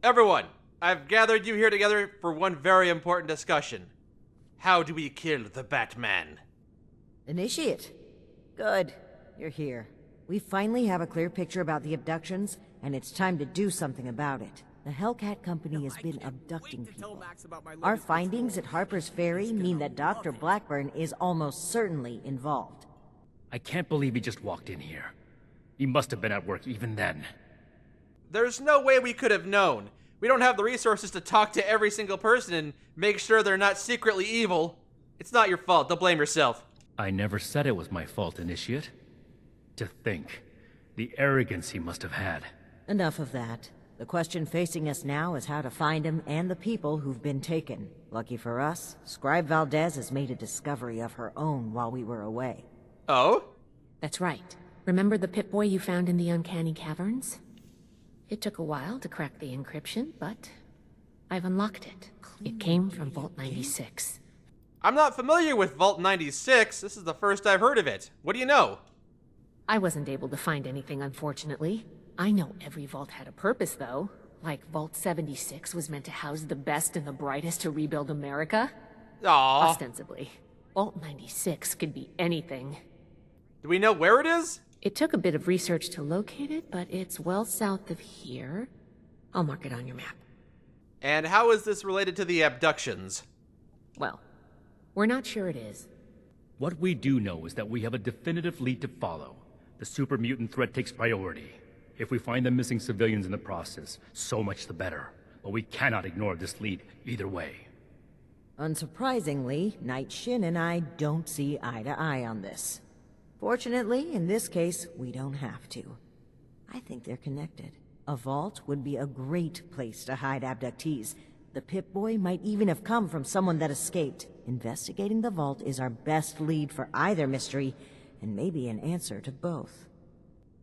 Everyone, I've gathered you here together for one very important discussion. How do we kill the Batman? Initiate. Good. You're here. We finally have a clear picture about the abductions, and it's time to do something about it. The Hellcat Company has been abducting people. Our findings at Harper's Ferry mean that Dr. Blackburn is almost certainly involved. I can't believe he just walked in here. He must have been at work even then. There's no way we could have known. We don't have the resources to talk to every single person and make sure they're not secretly evil. It's not your fault. Don't blame yourself. I never said it was my fault, Initiate. To think. The arrogance he must have had. Enough of that. The question facing us now is how to find him and the people who've been taken. Lucky for us, Scribe Valdez has made a discovery of her own while we were away. Oh? That's right. Remember the Pip-Boy you found in the uncanny caverns? It took a while to crack the encryption, but I've unlocked it. It came from Vault 96. I'm not familiar with Vault 96. This is the first I've heard of it. What do you know? I wasn't able to find anything, unfortunately. I know every vault had a purpose, though. Like Vault 76 was meant to house the best and the brightest to rebuild America. Aww. Ostensibly. Vault 96 could be anything. Do we know where it is? It took a bit of research to locate it, but it's well south of here. I'll mark it on your map. And how is this related to the abductions? Well, we're not sure it is. What we do know is that we have a definitive lead to follow. The super mutant threat takes priority. If we find the missing civilians in the process, so much the better. But we cannot ignore this lead either way. Unsurprisingly, Night Shin and I don't see eye to eye on this. Fortunately, in this case, we don't have to. I think they're connected. A vault would be a great place to hide abductees. The Pip-Boy might even have come from someone that escaped. Investigating the vault is our best lead for either mystery, and maybe an answer to both.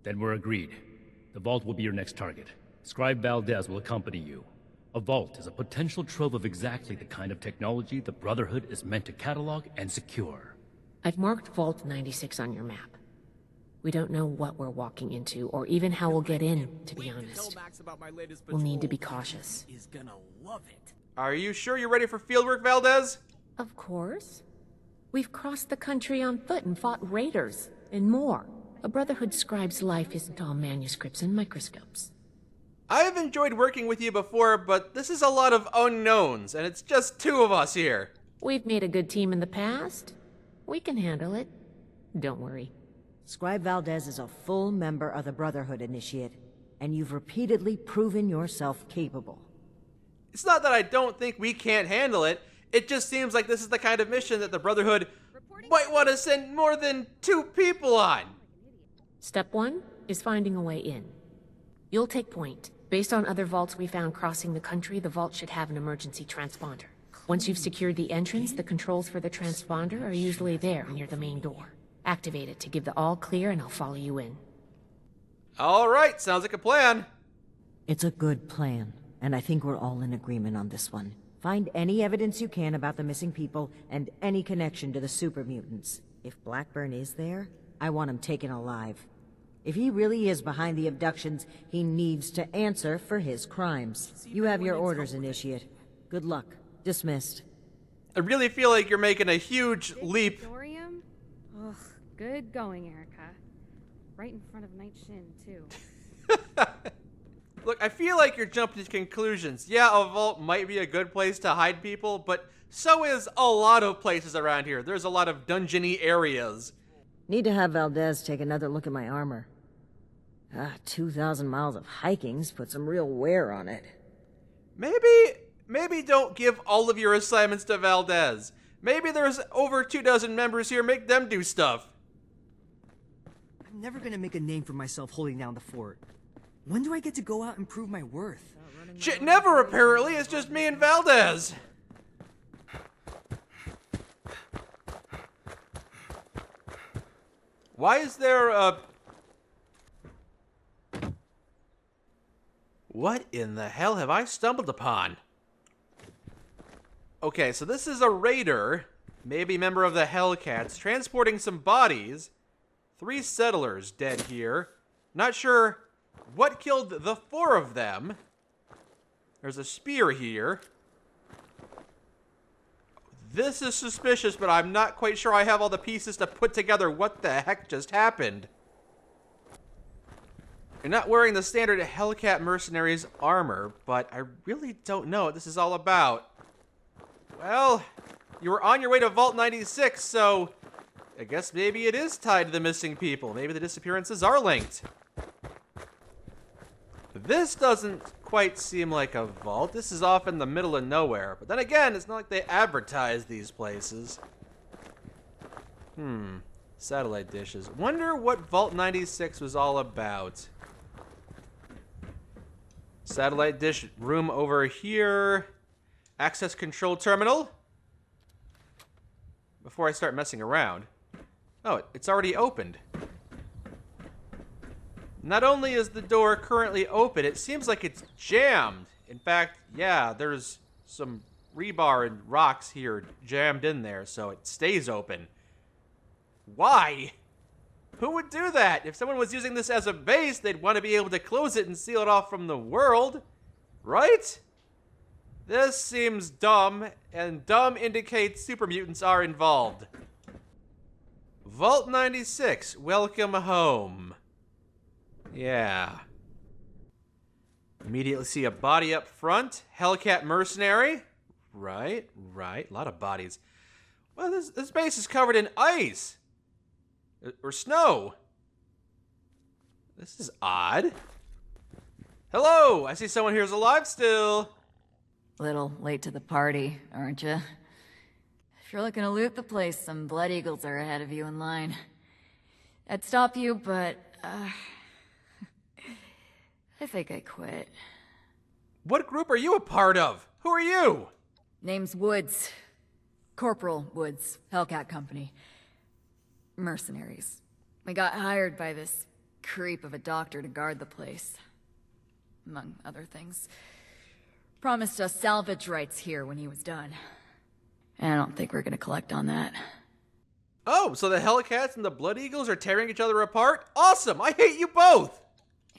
Then we're agreed. The vault will be your next target. Scribe Valdez will accompany you. A vault is a potential trove of exactly the kind of technology the Brotherhood is meant to catalog and secure. I've marked Vault 96 on your map. We don't know what we're walking into, or even how we'll get in, to be honest. We'll need to be cautious. Are you sure you're ready for fieldwork, Valdez? Of course. We've crossed the country on foot and fought raiders, and more. A Brotherhood scribe's life isn't all manuscripts and microscopes. I've enjoyed working with you before, but this is a lot of unknowns, and it's just two of us here. We've made a good team in the past. We can handle it. Don't worry. Scribe Valdez is a full member of the Brotherhood, Initiate, and you've repeatedly proven yourself capable. It's not that I don't think we can't handle it. It just seems like this is the kind of mission that the Brotherhood might want to send more than 2 people on. Step 1 is finding a way in. You'll take point. Based on other vaults we found crossing the country, the vault should have an emergency transponder. Once you've secured the entrance, the controls for the transponder are usually there near the main door. Activate it to give the all clear and I'll follow you in. All right, sounds like a plan. It's a good plan, and I think we're all in agreement on this one. Find any evidence you can about the missing people and any connection to the super mutants. If Blackburn is there, I want him taken alive. If he really is behind the abductions, he needs to answer for his crimes. You have your orders, Initiate. Good luck. Dismissed. I really feel like you're making a huge leap. Thorium? Ugh, good going, Erica. Right in front of Night Shin, too. Look, I feel like you're jumping to conclusions. Yeah, a vault might be a good place to hide people, but so is a lot of places around here. There's a lot of dungeony areas. Need to have Valdez take another look at my armor. 2,000 miles of hiking's put some real wear on it. Maybe don't give all of your assignments to Valdez. Maybe there's over 24 members here, make them do stuff. I'm never gonna make a name for myself holding down the fort. When do I get to go out and prove my worth? Shit, never apparently, it's just me and Valdez. Why is there a... What in the hell have I stumbled upon? Okay, so this is a raider, maybe member of the Hellcats, transporting some bodies. 3 settlers dead here. Not sure what killed the 4 of them. There's a spear here. This is suspicious, but I'm not quite sure I have all the pieces to put together what the heck just happened. You're not wearing the standard Hellcat mercenaries armor, but I really don't know what this is all about. Well, you were on your way to Vault 96, so I guess maybe it is tied to the missing people. Maybe the disappearances are linked. This doesn't quite seem like a vault. This is off in the middle of nowhere. But then again, it's not like they advertise these places. Satellite dishes. Wonder what Vault 96 was all about. Satellite dish room over here. Access control terminal. Before I start messing around. Oh, it's already opened. Not only is the door currently open, it seems like it's jammed. In fact, yeah, there's some rebar and rocks here jammed in there, so it stays open. Why? Who would do that? If someone was using this as a base, they'd want to be able to close it and seal it off from the world, right? This seems dumb, and dumb indicates super mutants are involved. Vault 96, welcome home. Yeah. Immediately see a body up front. Hellcat mercenary. Right. A lot of bodies. Well, this base is covered in ice. Or snow. This is odd. Hello! I see someone here is alive still. Little late to the party, aren't you? If you're looking to loot the place, some Blood Eagles are ahead of you in line. I'd stop you, but, I think I quit. What group are you a part of? Who are you? Name's Woods. Corporal Woods, Hellcat Company. Mercenaries. We got hired by this creep of a doctor to guard the place. Among other things. Promised us salvage rights here when he was done. I don't think we're gonna collect on that. Oh, so the Hellcats and the Blood Eagles are tearing each other apart? Awesome! I hate you both!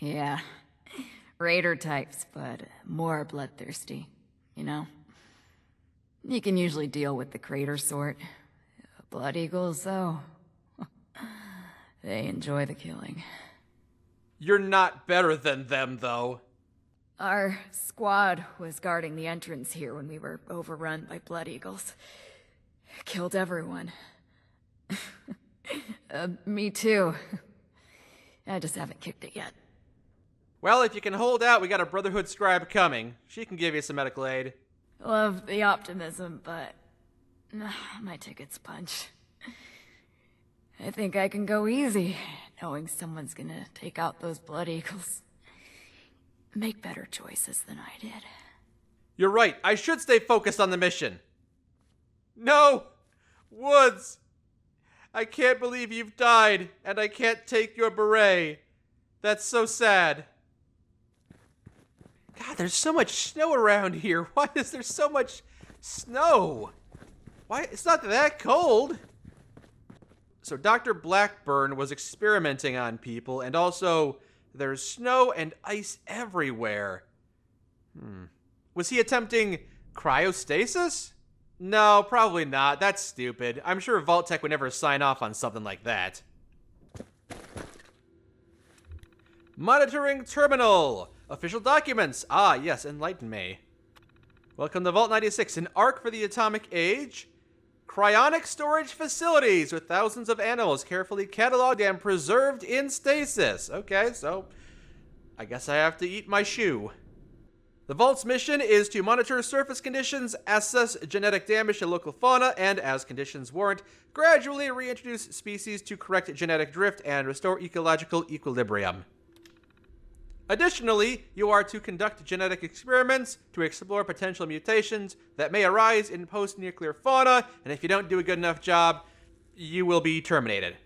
Yeah. Raider types, but more bloodthirsty, you know? You can usually deal with the crater sort. Blood Eagles, though. They enjoy the killing. You're not better than them, though. Our squad was guarding the entrance here when we were overrun by Blood Eagles. Killed everyone. Me too. I just haven't kicked it yet. Well, if you can hold out, we got a Brotherhood scribe coming. She can give you some medical aid. Love the optimism, but my ticket's punched. I think I can go easy, knowing someone's gonna take out those Blood Eagles. Make better choices than I did. You're right. I should stay focused on the mission. No! Woods! I can't believe you've died, and I can't take your beret. That's so sad. God, there's so much snow around here. Why is there so much snow? Why? It's not that cold. So Dr. Blackburn was experimenting on people, and also there's snow and ice everywhere. Was he attempting cryostasis? No, probably not. That's stupid. I'm sure Vault-Tek would never sign off on something like that. Monitoring terminal. Official documents. Ah, yes, enlighten me. Welcome to Vault 96, an ark for the atomic age. Cryonic storage facilities with thousands of animals carefully cataloged and preserved in stasis. Okay, so I guess I have to eat my shoe. The Vault's mission is to monitor surface conditions, assess genetic damage to local fauna, and, as conditions warrant, gradually reintroduce species to correct genetic drift and restore ecological equilibrium. Additionally, you are to conduct genetic experiments to explore potential mutations that may arise in post-nuclear fauna, and if you don't do a good enough job, you will be terminated.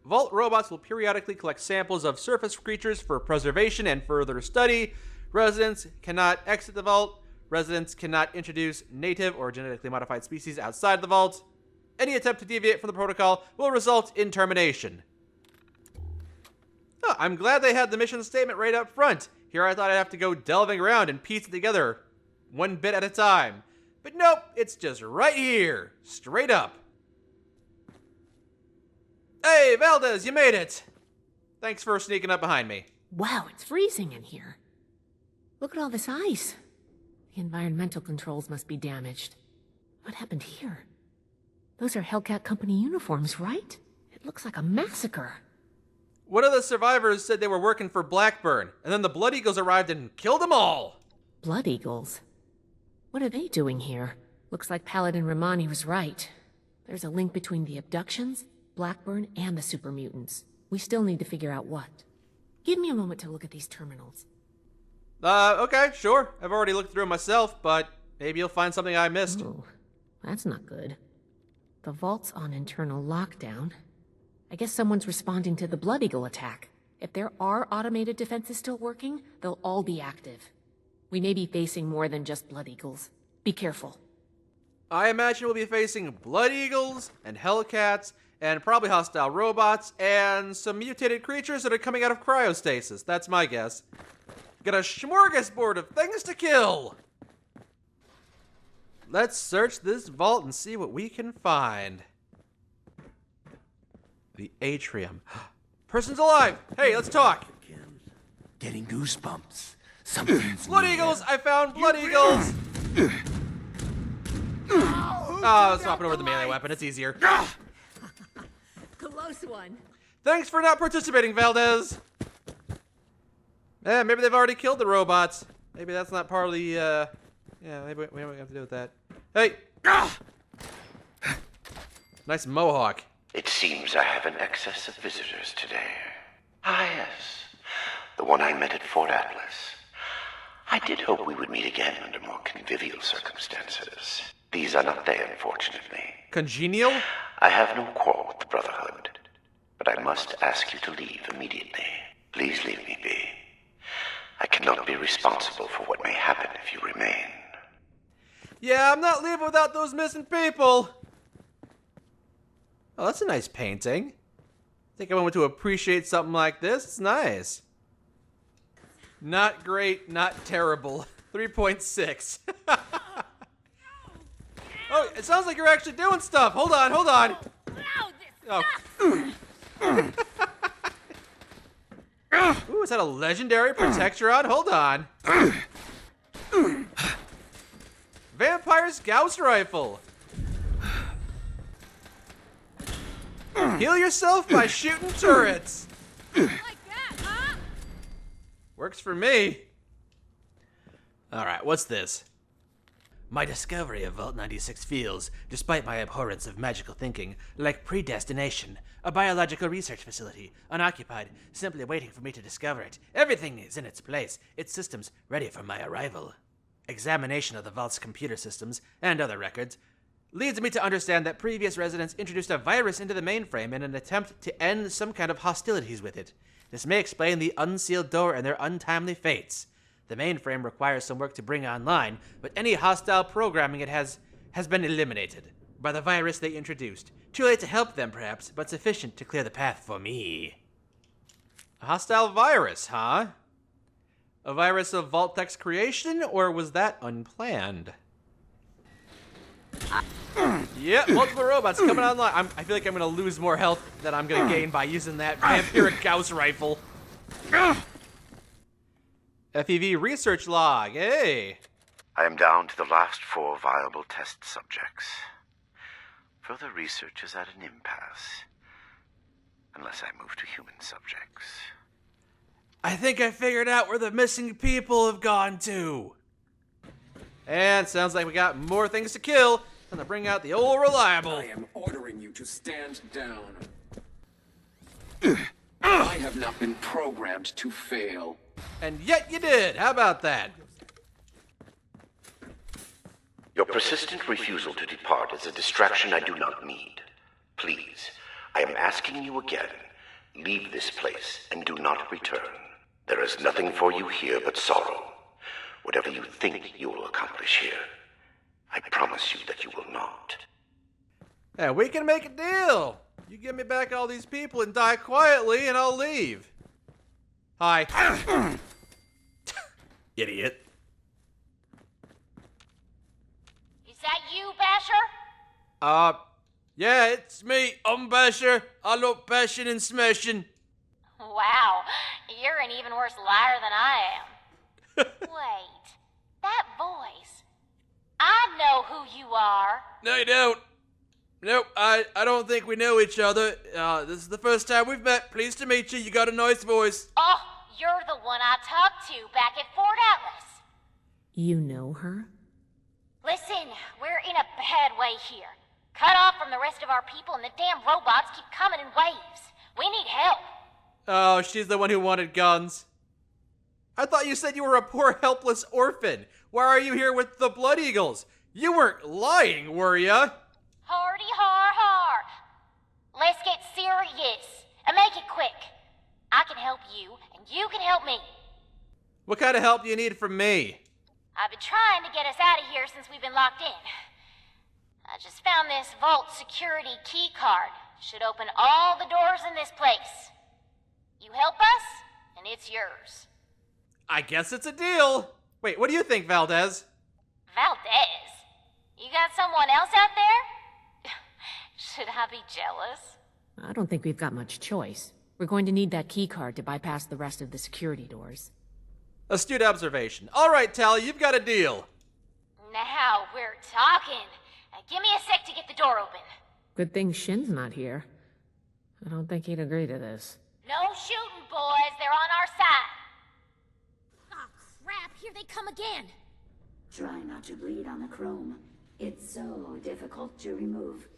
Vault robots will periodically collect samples of surface creatures for preservation and further study. Residents cannot exit the Vault. Residents cannot introduce native or genetically modified species outside the Vault. Any attempt to deviate from the protocol will result in termination. Oh, I'm glad they had the mission statement right up front. Here I thought I'd have to go delving around and piece it together one bit at a time. But nope, it's just right here, straight up. Hey, Valdez, you made it! Thanks for sneaking up behind me. Wow, it's freezing in here. Look at all this ice. The environmental controls must be damaged. What happened here? Those are Hellcat Company uniforms, right? It looks like a massacre. One of the survivors said they were working for Blackburn, and then the Blood Eagles arrived and killed them all. Blood Eagles? What are they doing here? Looks like Paladin Romani was right. There's a link between the abductions, Blackburn, and the super mutants. We still need to figure out what. Give me a moment to look at these terminals. Okay, sure. I've already looked through them myself, but maybe you'll find something I missed. Oh, that's not good. The vault's on internal lockdown. I guess someone's responding to the Blood Eagle attack. If there are automated defenses still working, they'll all be active. We may be facing more than just Blood Eagles. Be careful. I imagine we'll be facing Blood Eagles and Hellcats and probably hostile robots and some mutated creatures that are coming out of cryostasis. That's my guess. Got a smorgasbord of things to kill. Let's search this vault and see what we can find. The atrium. Person's alive. Hey, let's talk. Getting goosebumps. Something's Blood Eagles! I found Blood Eagles! Oh, swapping over the melee weapon. It's easier. Close one. Thanks for not participating, Valdez. Maybe they've already killed the robots. Maybe that's not part of the, yeah, maybe we don't have to do with that. Hey! Nice mohawk. It seems I have an excess of visitors today. Ah, yes. The one I met at Fort Atlas. I did hope we would meet again under more convivial circumstances. These are not they, unfortunately. Congenial? I have no quarrel with the Brotherhood, but I must ask you to leave immediately. Please leave me be. I cannot be responsible for what may happen if you remain. Yeah, I'm not leaving without those missing people. Oh, that's a nice painting. I think I want to appreciate something like this. It's nice. Not great, not terrible. 3.6. Oh, it sounds like you're actually doing stuff. Hold on, hold on. Oh. Ooh, is that a legendary Protectron? Hold on. Vampire's Gauss Rifle. Heal yourself by shooting turrets. Like that, huh? Works for me. Alright, what's this? My discovery of Vault 96 feels, despite my abhorrence of magical thinking, like predestination. A biological research facility, unoccupied, simply waiting for me to discover it. Everything is in its place, its systems ready for my arrival. Examination of the Vault's computer systems, and other records, leads me to understand that previous residents introduced a virus into the mainframe in an attempt to end some kind of hostilities with it. This may explain the unsealed door and their untimely fates. The mainframe requires some work to bring online, but any hostile programming it has been eliminated by the virus they introduced. Too late to help them, perhaps, but sufficient to clear the path for me. A hostile virus, huh? A virus of Vault-Tek's creation, or was that unplanned? Yep, multiple robots coming online. I feel like I'm gonna lose more health than I'm gonna gain by using that vampiric Gauss rifle. FEV research log, hey! I am down to the last 4 viable test subjects. Further research is at an impasse. Unless I move to human subjects. I think I figured out where the missing people have gone to. And sounds like we got more things to kill. Gonna bring out the old reliable. I am ordering you to stand down. I have not been programmed to fail. And yet you did. How about that? Your persistent refusal to depart is a distraction I do not need. Please, I am asking you again, leave this place and do not return. There is nothing for you here but sorrow. Whatever you think you will accomplish here, I promise you that you will not. Yeah, we can make a deal. You give me back all these people and die quietly, and I'll leave. Hi. Idiot. Is that you, Basher? Yeah, it's me. I'm Basher. I love bashing and smashing. Wow, you're an even worse liar than I am. Wait, that voice. I know who you are. No, you don't. Nope, I don't think we know each other. This is the first time we've met. Pleased to meet you. You got a nice voice. Oh, you're the one I talked to back at Fort Atlas. You know her? Listen, we're in a bad way here. Cut off from the rest of our people and the damn robots keep coming in waves. We need help. Oh, she's the one who wanted guns. I thought you said you were a poor, helpless orphan. Why are you here with the Blood Eagles? You weren't lying, were ya? Hardy har har. Let's get serious and make it quick. I can help you, and you can help me. What kind of help do you need from me? I've been trying to get us out of here since we've been locked in. I just found this vault security key card. Should open all the doors in this place. You help us, and it's yours. I guess it's a deal. Wait, what do you think, Valdez? Valdez? You got someone else out there? Should I be jealous? I don't think we've got much choice. We're going to need that key card to bypass the rest of the security doors. Astute observation. All right, Tally, you've got a deal. Now we're talking. Give me a sec to get the door open. Good thing Shin's not here. I don't think he'd agree to this. No shooting, boys. They're on our side. Oh, crap. Here they come again. Try not to bleed on the chrome. It's so difficult to remove.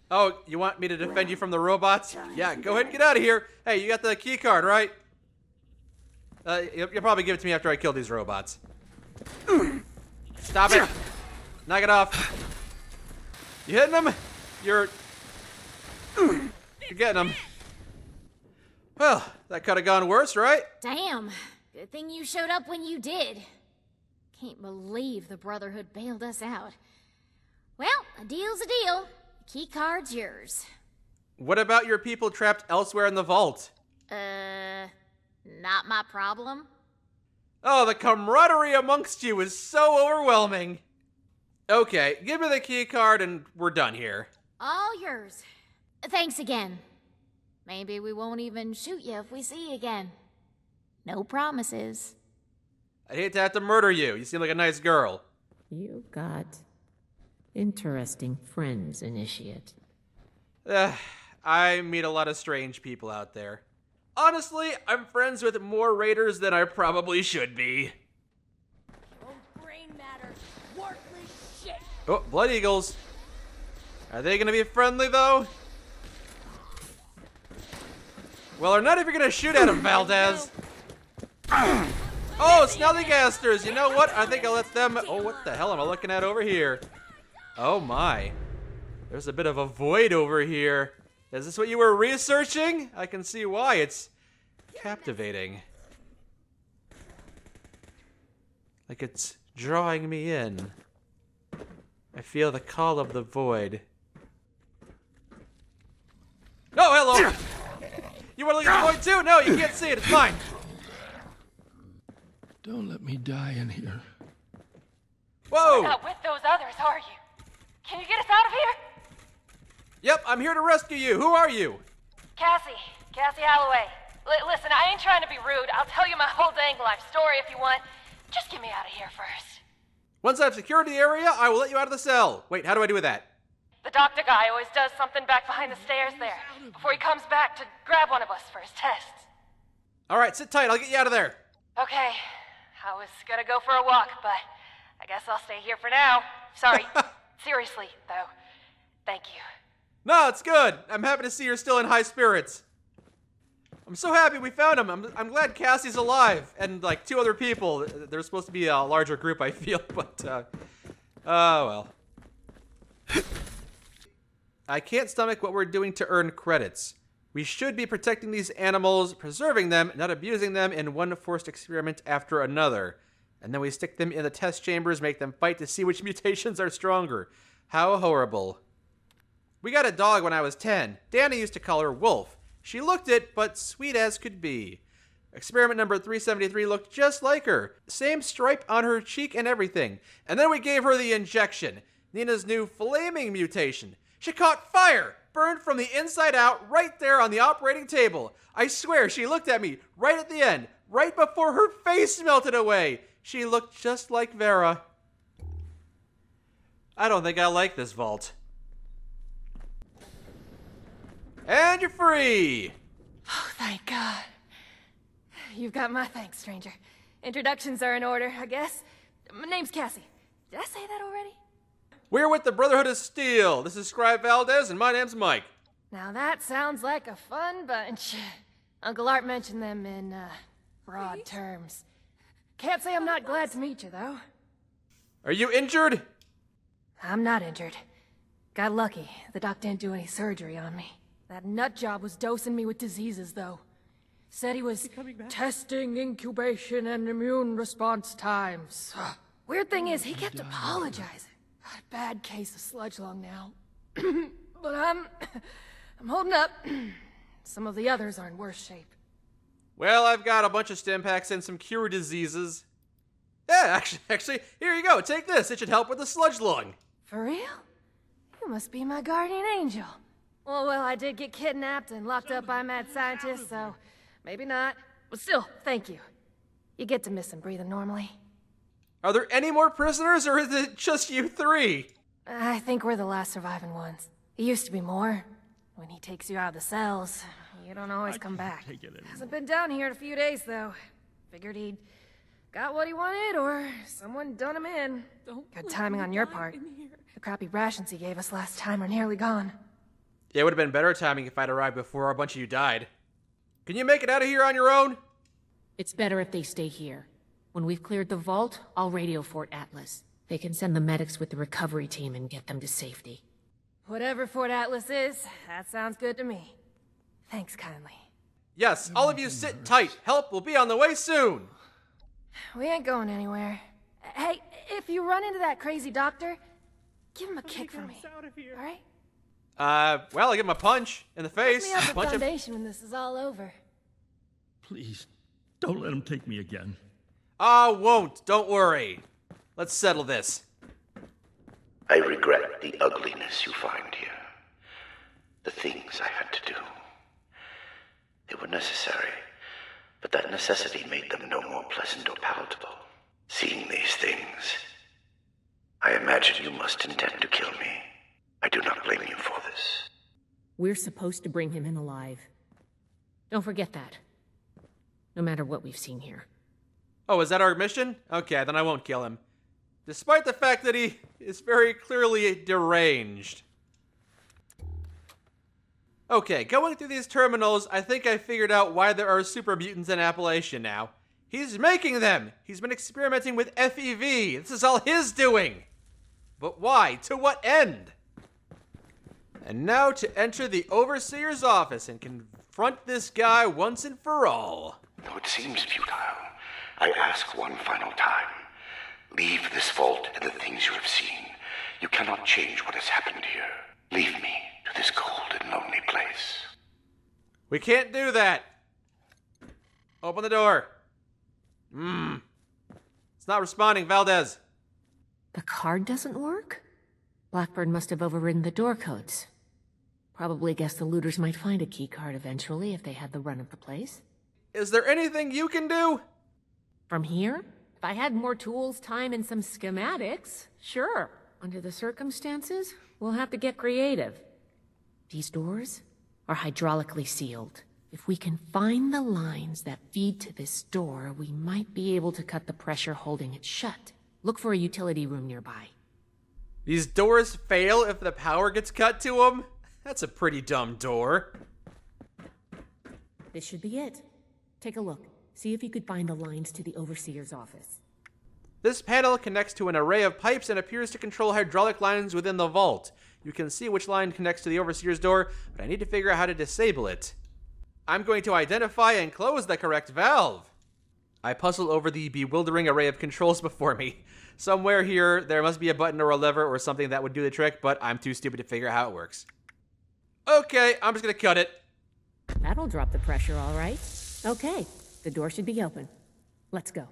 Oh, you want me to defend you from the robots? Yeah, go ahead and get out of here. Hey, you got the key card, right? You'll probably give it to me after I kill these robots. Stop it. Knock it off. You hitting them? You're getting them. Well, that could have gone worse, right? Damn. Good thing you showed up when you did. Can't believe the Brotherhood bailed us out. Well, a deal's a deal. The key card's yours. What about your people trapped elsewhere in the vault? Not my problem. Oh, the camaraderie amongst you is so overwhelming. Okay, give me the key card and we're done here. All yours. Thanks again. Maybe we won't even shoot you if we see you again. No promises. I'd hate to have to murder you. You seem like a nice girl. You got interesting friends, Initiate. I meet a lot of strange people out there. Honestly, I'm friends with more raiders than I probably should be. Brain matter. Worthless shit. Oh, Blood Eagles. Are they gonna be friendly, though? Well, or not if you're gonna shoot at them, Valdez. Oh, Snellygasters! You know what? I think I'll let them... Oh, what the hell am I looking at over here? Oh, my. There's a bit of a void over here. Is this what you were researching? I can see why. It's captivating. Like it's drawing me in. I feel the call of the void. Oh, hello! You want to look at the void too? No, you can't see it. It's mine. Don't let me die in here. Whoa! You're not with those others, are you? Can you get us out of here? Yep, I'm here to rescue you. Who are you? Cassie Alloway. Listen, I ain't trying to be rude. I'll tell you my whole dang life story if you want. Just get me out of here first. Once I've secured the area, I will let you out of the cell. Wait, how do I do with that? The doctor guy always does something back behind the stairs there, before he comes back to grab one of us for his tests. All right, sit tight. I'll get you out of there. Okay, I was gonna go for a walk, but I guess I'll stay here for now. Sorry. Seriously, though. Thank you. No, it's good. I'm happy to see you're still in high spirits. I'm so happy we found him. I'm glad Cassie's alive. And, like, 2 other people. There's supposed to be a larger group, I feel, but, well. I can't stomach what we're doing to earn credits. We should be protecting these animals, preserving them, not abusing them in one forced experiment after another. And then we stick them in the test chambers, make them fight to see which mutations are stronger. How horrible. We got a dog when I was 10. Danny used to call her Wolf. She looked it, but sweet as could be. Experiment number 373 looked just like her. Same stripe on her cheek and everything. And then we gave her the injection. Nina's new flaming mutation. She caught fire! Burned from the inside out right there on the operating table. I swear she looked at me right at the end, right before her face melted away. She looked just like Vera. I don't think I like this vault. And you're free! Oh, thank God. You've got my thanks, stranger. Introductions are in order, I guess. My name's Cassie. Did I say that already? We're with the Brotherhood of Steel. This is Scribe Valdez, and my name's Mike. Now that sounds like a fun bunch. Uncle Art mentioned them in, broad terms. Can't say I'm not glad to meet you, though. Are you injured? I'm not injured. Got lucky. The doc didn't do any surgery on me. That nut job was dosing me with diseases, though. Said he was testing incubation and immune response times. Weird thing is, he kept apologizing. Got a bad case of sludge lung now. But I'm holding up. Some of the others are in worse shape. Well, I've got a bunch of stim packs and some cure diseases. Yeah, actually, here you go. Take this. It should help with the sludge lung. For real? You must be my guardian angel. Well, I did get kidnapped and locked up by mad scientists, so maybe not. But still, thank you. You get to miss him breathing normally. Are there any more prisoners, or is it just you three? I think we're the last surviving ones. It used to be more. When he takes you out of the cells, you don't always come back. Hasn't been down here in a few days, though. Figured he'd got what he wanted, or someone done him in. Good timing on your part. The crappy rations he gave us last time are nearly gone. Yeah, it would have been better timing if I'd arrived before a bunch of you died. Can you make it out of here on your own? It's better if they stay here. When we've cleared the vault, I'll radio Fort Atlas. They can send the medics with the recovery team and get them to safety. Whatever Fort Atlas is, that sounds good to me. Thanks kindly. Yes, all of you sit tight. Help will be on the way soon. We ain't going anywhere. Hey, if you run into that crazy doctor, give him a kick for me, all right? Well, I'll give him a punch in the face. Put me up at Punch him. Foundation when this is all over. Please, don't let him take me again. I won't. Don't worry. Let's settle this. I regret the ugliness you find here. The things I had to do. They were necessary, but that necessity made them no more pleasant or palatable. Seeing these things, I imagine you must intend to kill me. I do not blame you for this. We're supposed to bring him in alive. Don't forget that. No matter what we've seen here. Oh, is that our mission? Okay, then I won't kill him. Despite the fact that he is very clearly deranged. Okay, going through these terminals, I think I figured out why there are super mutants in Appalachia now. He's making them! He's been experimenting with FEV! This is all his doing! But why? To what end? And now to enter the Overseer's office and confront this guy once and for all. Though it seems futile, I ask one final time. Leave this vault and the things you have seen. You cannot change what has happened here. Leave me to this cold and lonely place. We can't do that! Open the door. It's not responding, Valdez. The card doesn't work? Blackburn must have overridden the door codes. Probably guessed the looters might find a key card eventually if they had the run of the place. Is there anything you can do? From here? If I had more tools, time, and some schematics, sure. Under the circumstances, we'll have to get creative. These doors are hydraulically sealed. If we can find the lines that feed to this door, we might be able to cut the pressure holding it shut. Look for a utility room nearby. These doors fail if the power gets cut to them? That's a pretty dumb door. This should be it. Take a look. See if you could find the lines to the Overseer's office. This panel connects to an array of pipes and appears to control hydraulic lines within the vault. You can see which line connects to the Overseer's door, but I need to figure out how to disable it. I'm going to identify and close the correct valve. I puzzle over the bewildering array of controls before me. Somewhere here, there must be a button or a lever or something that would do the trick, but I'm too stupid to figure out how it works. Okay, I'm just gonna cut it. That'll drop the pressure, all right. Okay, The door should be open. Let's go.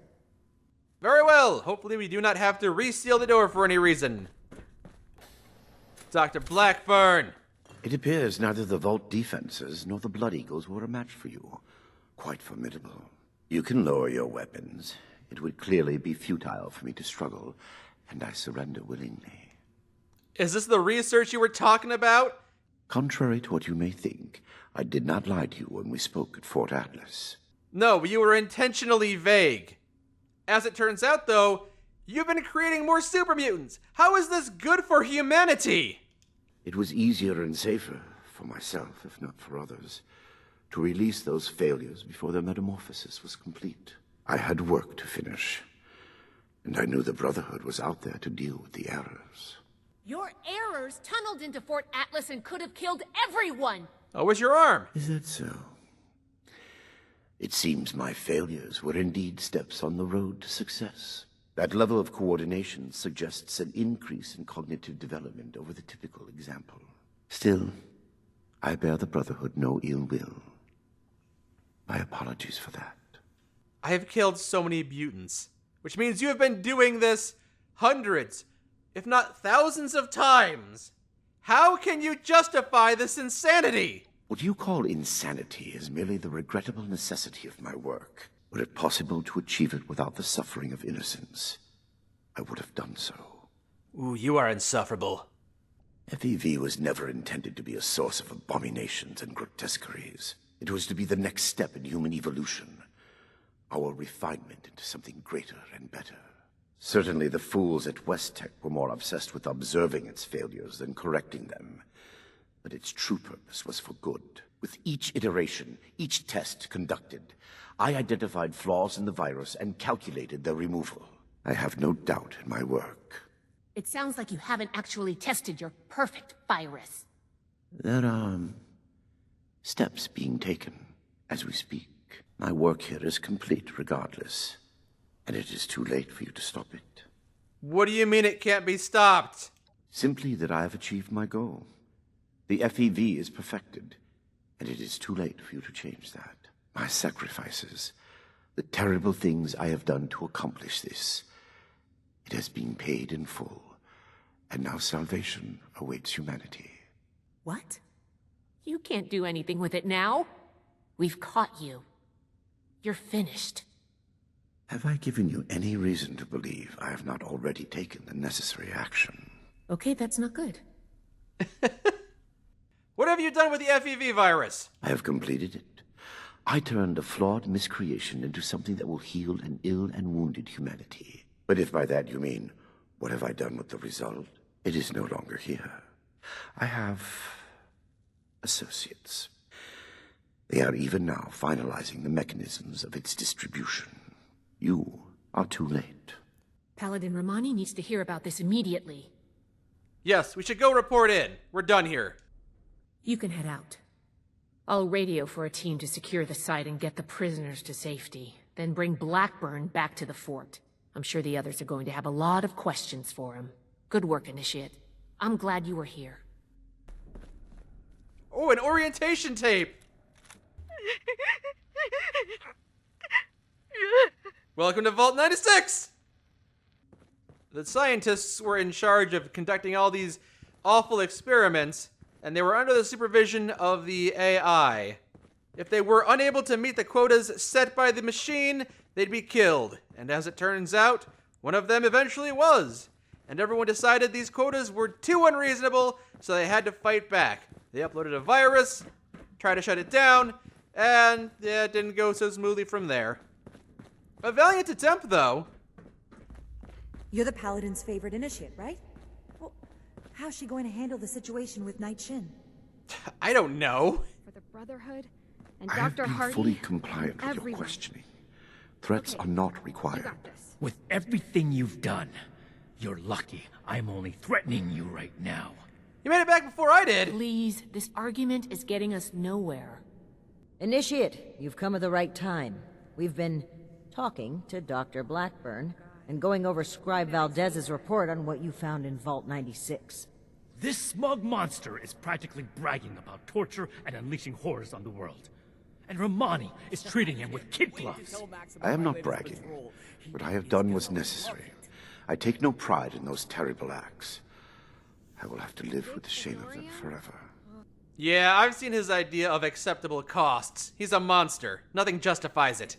Very well. Hopefully we do not have to reseal the door for any reason. Dr. Blackburn. It appears neither the vault defenses nor the Blood Eagles were a match for you. Quite formidable. You can lower your weapons. It would clearly be futile for me to struggle, and I surrender willingly. Is this the research you were talking about? Contrary to what you may think, I did not lie to you when we spoke at Fort Atlas. No, you were intentionally vague. As it turns out, though, you've been creating more super mutants. How is this good for humanity? It was easier and safer, for myself, if not for others, to release those failures before their metamorphosis was complete. I had work to finish, and I knew the Brotherhood was out there to deal with the errors. Your errors tunneled into Fort Atlas and could have killed everyone! Oh, where's your arm? Is that so? It seems my failures were indeed steps on the road to success. That level of coordination suggests an increase in cognitive development over the typical example. Still, I bear the Brotherhood no ill will. My apologies for that. I have killed so many mutants, which means you have been doing this hundreds, if not thousands of times. How can you justify this insanity? What you call insanity is merely the regrettable necessity of my work. Were it possible to achieve it without the suffering of innocence, I would have done so. Ooh, you are insufferable. FEV was never intended to be a source of abominations and grotesqueries. It was to be the next step in human evolution, our refinement into something greater and better. Certainly the fools at West-Tek were more obsessed with observing its failures than correcting them. But its true purpose was for good. With each iteration, each test conducted, I identified flaws in the virus and calculated their removal. I have no doubt in my work. It sounds like you haven't actually tested your perfect virus. There are steps being taken as we speak. My work here is complete regardless, and it is too late for you to stop it. What do you mean it can't be stopped? Simply that I have achieved my goal. The FEV is perfected, and it is too late for you to change that. My sacrifices, the terrible things I have done to accomplish this, it has been paid in full, and now salvation awaits humanity. What? You can't do anything with it now. We've caught you. You're finished. Have I given you any reason to believe I have not already taken the necessary action? Okay, that's not good. What have you done with the FEV virus? I have completed it. I turned a flawed miscreation into something that will heal an ill and wounded humanity. But if by that you mean, what have I done with the result? It is no longer here. I have associates. They are even now finalizing the mechanisms of its distribution. You are too late. Paladin Romani needs to hear about this immediately. Yes, we should go report in. We're done here. You can head out. I'll radio for a team to secure the site and get the prisoners to safety. Then bring Blackburn back to the fort. I'm sure the others are going to have a lot of questions for him. Good work, Initiate. I'm glad you were here. Oh, an orientation tape! Welcome to Vault 96! The scientists were in charge of conducting all these awful experiments, and they were under the supervision of the AI. If they were unable to meet the quotas set by the machine, they'd be killed. And as it turns out, one of them eventually was. And everyone decided these quotas were too unreasonable, so they had to fight back. They uploaded a virus, tried to shut it down, and yeah, it didn't go so smoothly from there. A valiant attempt, though. You're the Paladin's favorite initiate, right? Well, how's she going to handle the situation with Night Shin? I don't know. For the Brotherhood and I have Dr. been Hardy. fully compliant with your everyone. questioning. Threats are not required. With everything you've done, you're lucky I'm only threatening you right now. You made it back before I did. Please, this argument is getting us nowhere. Initiate, you've come at the right time. We've been talking to Dr. Blackburn and going over Scribe Valdez's report on what you found in Vault 96. This smug monster is practically bragging about torture and unleashing horrors on the world. And Romani is treating him with kid gloves. I am not bragging. What I have done was necessary. I take no pride in those terrible acts. I will have to live with the shame of them forever. Yeah, I've seen his idea of acceptable costs. He's a monster. Nothing justifies it.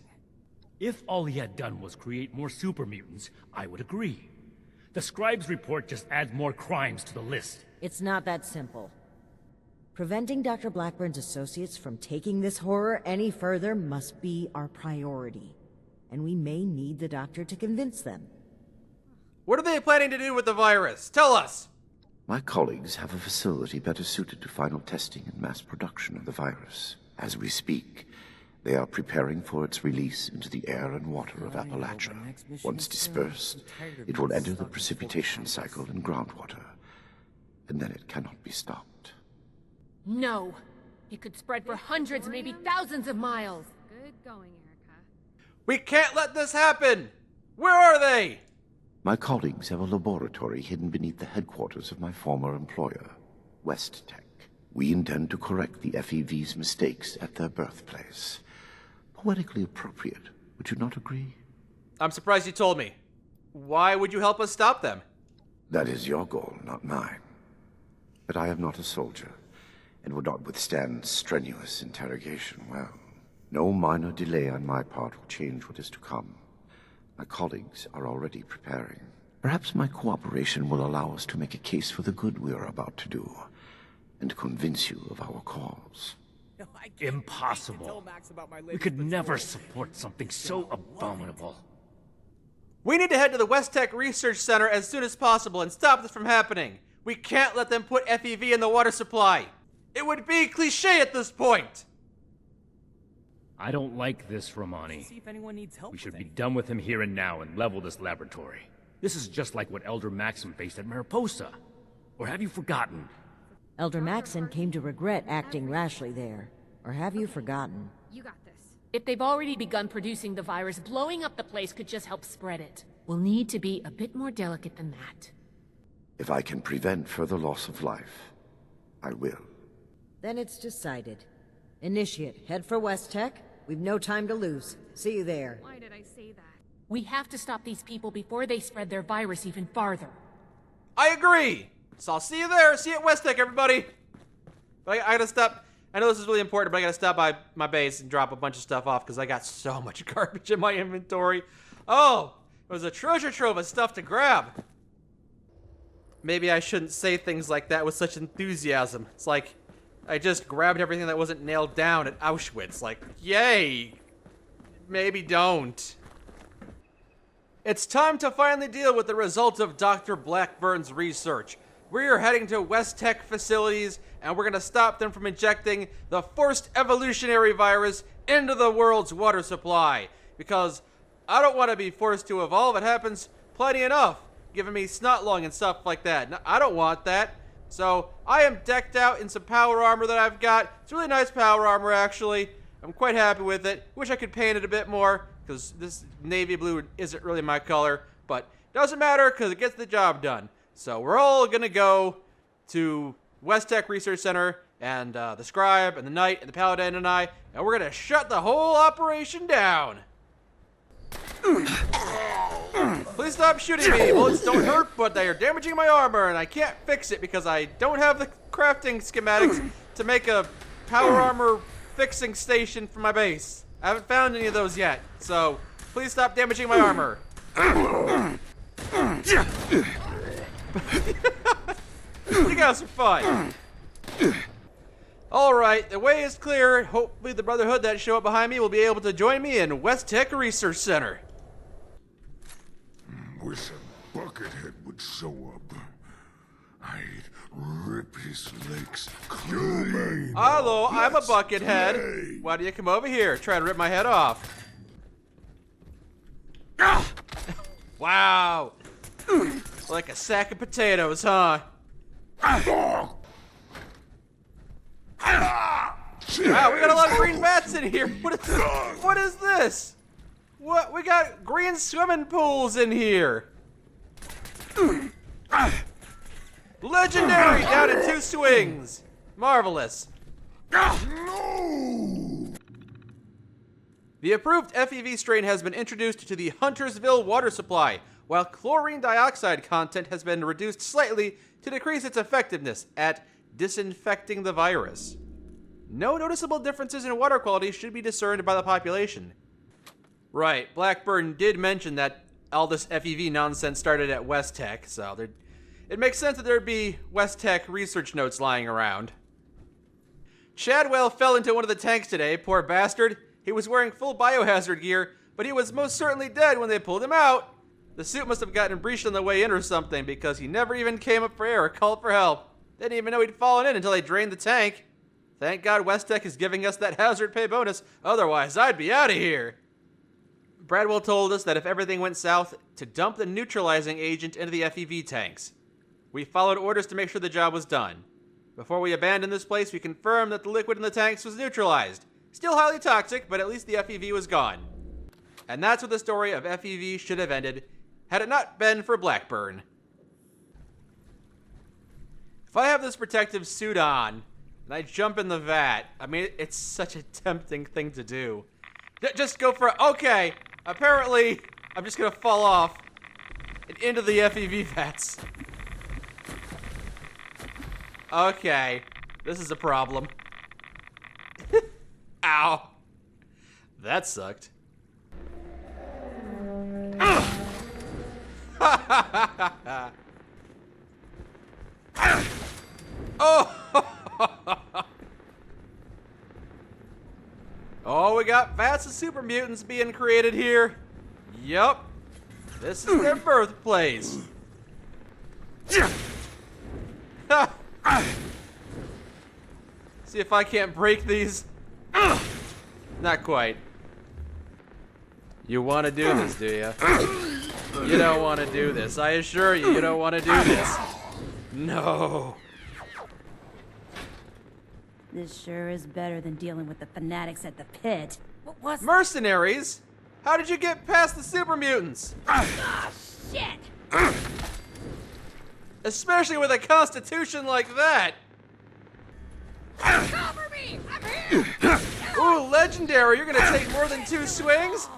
If all he had done was create more super mutants, I would agree. The scribe's report just adds more crimes to the list. It's not that simple. Preventing Dr. Blackburn's associates from taking this horror any further must be our priority. And we may need the doctor to convince them. What are they planning to do with the virus? Tell us! My colleagues have a facility better suited to final testing and mass production of the virus. As we speak, they are preparing for its release into the air and water of Appalachia. Once dispersed, it will enter the precipitation cycle in groundwater, and then it cannot be stopped. No. It could spread for hundreds, maybe thousands of miles. Good going, Erica. We can't let this happen! Where are they? My colleagues have a laboratory hidden beneath the headquarters of my former employer, West-Tek. We intend to correct the FEV's mistakes at their birthplace. Poetically appropriate, would you not agree? I'm surprised you told me. Why would you help us stop them? That is your goal, not mine. But I am not a soldier, and would not withstand strenuous interrogation well. No minor delay on my part will change what is to come. My colleagues are already preparing. Perhaps my cooperation will allow us to make a case for the good we are about to do, and convince you of our cause. Impossible. We could never support something so abominable. We need to head to the West-Tek Research Center as soon as possible and stop this from happening. We can't let them put FEV in the water supply. It would be cliché at this point. I don't like this, Romani. We should be done with him here and now and level this laboratory. This is just like what Elder Maxim faced at Mariposa. Or have you forgotten? Elder Maxon came to regret acting rashly there. Or have you forgotten? You got this. If they've already begun producing the virus, blowing up the place could just help spread it. We'll need to be a bit more delicate than that. If I can prevent further loss of life, I will. Then it's decided. Initiate, head for West-Tek. We've no time to lose. See you there. Why did I say that? We have to stop these people before they spread their virus even farther. I agree! So I'll see you there. See you at West-Tek, everybody. But I gotta stop. I know this is really important, but I gotta stop by my base and drop a bunch of stuff off because I got so much garbage in my inventory. Oh, it was a treasure trove of stuff to grab. Maybe I shouldn't say things like that with such enthusiasm. It's like I just grabbed everything that wasn't nailed down at Auschwitz. Like, yay! Maybe don't. It's time to finally deal with the results of Dr. Blackburn's research. We're heading to West-Tek facilities, and we're going to stop them from injecting the forced evolutionary virus into the world's water supply. Because I don't want to be forced to evolve. It happens plenty enough, giving me snot lung and stuff like that. No, I don't want that. So I am decked out in some power armor that I've got. It's really nice power armor, actually. I'm quite happy with it. Wish I could paint it a bit more, because this navy blue isn't really my color. But doesn't matter, because it gets the job done. So we're all going to go to West-Tek Research Center, and the Scribe, and the Knight, and the Paladin, and I, and we're going to shut the whole operation down. Please stop shooting me. Bullets don't hurt, but they are damaging my armor, and I can't fix it because I don't have the crafting schematics to make a power armor fixing station for my base. I haven't found any of those yet, so please stop damaging my armor. You guys are fine. Alright, the way is clear. Hopefully the Brotherhood that show up behind me will be able to join me in West-Tek Research Center. Wish a buckethead would show up. I'd rip his legs clean. Hello, I'm a buckethead. Why do you come over here? Try to rip my head off. Wow. Like a sack of potatoes, huh? Wow, we got a lot of green bats in here. What is this? What? We got green swimming pools in here. Legendary down in 2 swings. Marvelous. The approved FEV strain has been introduced to the Huntersville water supply, while chlorine dioxide content has been reduced slightly to decrease its effectiveness at disinfecting the virus. No noticeable differences in water quality should be discerned by the population. Right, Blackburn did mention that all this FEV nonsense started at West-Tek, so it makes sense that there'd be West-Tek research notes lying around. Chadwell fell into one of the tanks today, poor bastard. He was wearing full biohazard gear, but he was most certainly dead when they pulled him out. The suit must have gotten breached on the way in or something, because he never even came up for air or called for help. Didn't even know he'd fallen in until they drained the tank. Thank God West-Tek is giving us that hazard pay bonus, otherwise I'd be out of here. Bradwell told us that if everything went south, to dump the neutralizing agent into the FEV tanks. We followed orders to make sure the job was done. Before we abandoned this place, we confirmed that the liquid in the tanks was neutralized. Still highly toxic, but at least the FEV was gone. And that's what the story of FEV should have ended, had it not been for Blackburn. If I have this protective suit on, and I jump in the vat, I mean, it's such a tempting thing to do. Just go for it. Okay, apparently, I'm just gonna fall off and into the FEV vats. Okay, this is a problem. Ow. That sucked. Oh! Oh, we got vats of super mutants being created here. Yup. This is their birthplace. See if I can't break these. Not quite. You want to do this, do you? You don't want to do this. I assure you, you don't want to do this. No. This sure is better than dealing with the fanatics at the pit. What was mercenaries? How did you get past the super mutants? Ah, shit! Especially with a constitution like that. Cover me! I'm here! Ooh, legendary! You're gonna take more than 2 swings?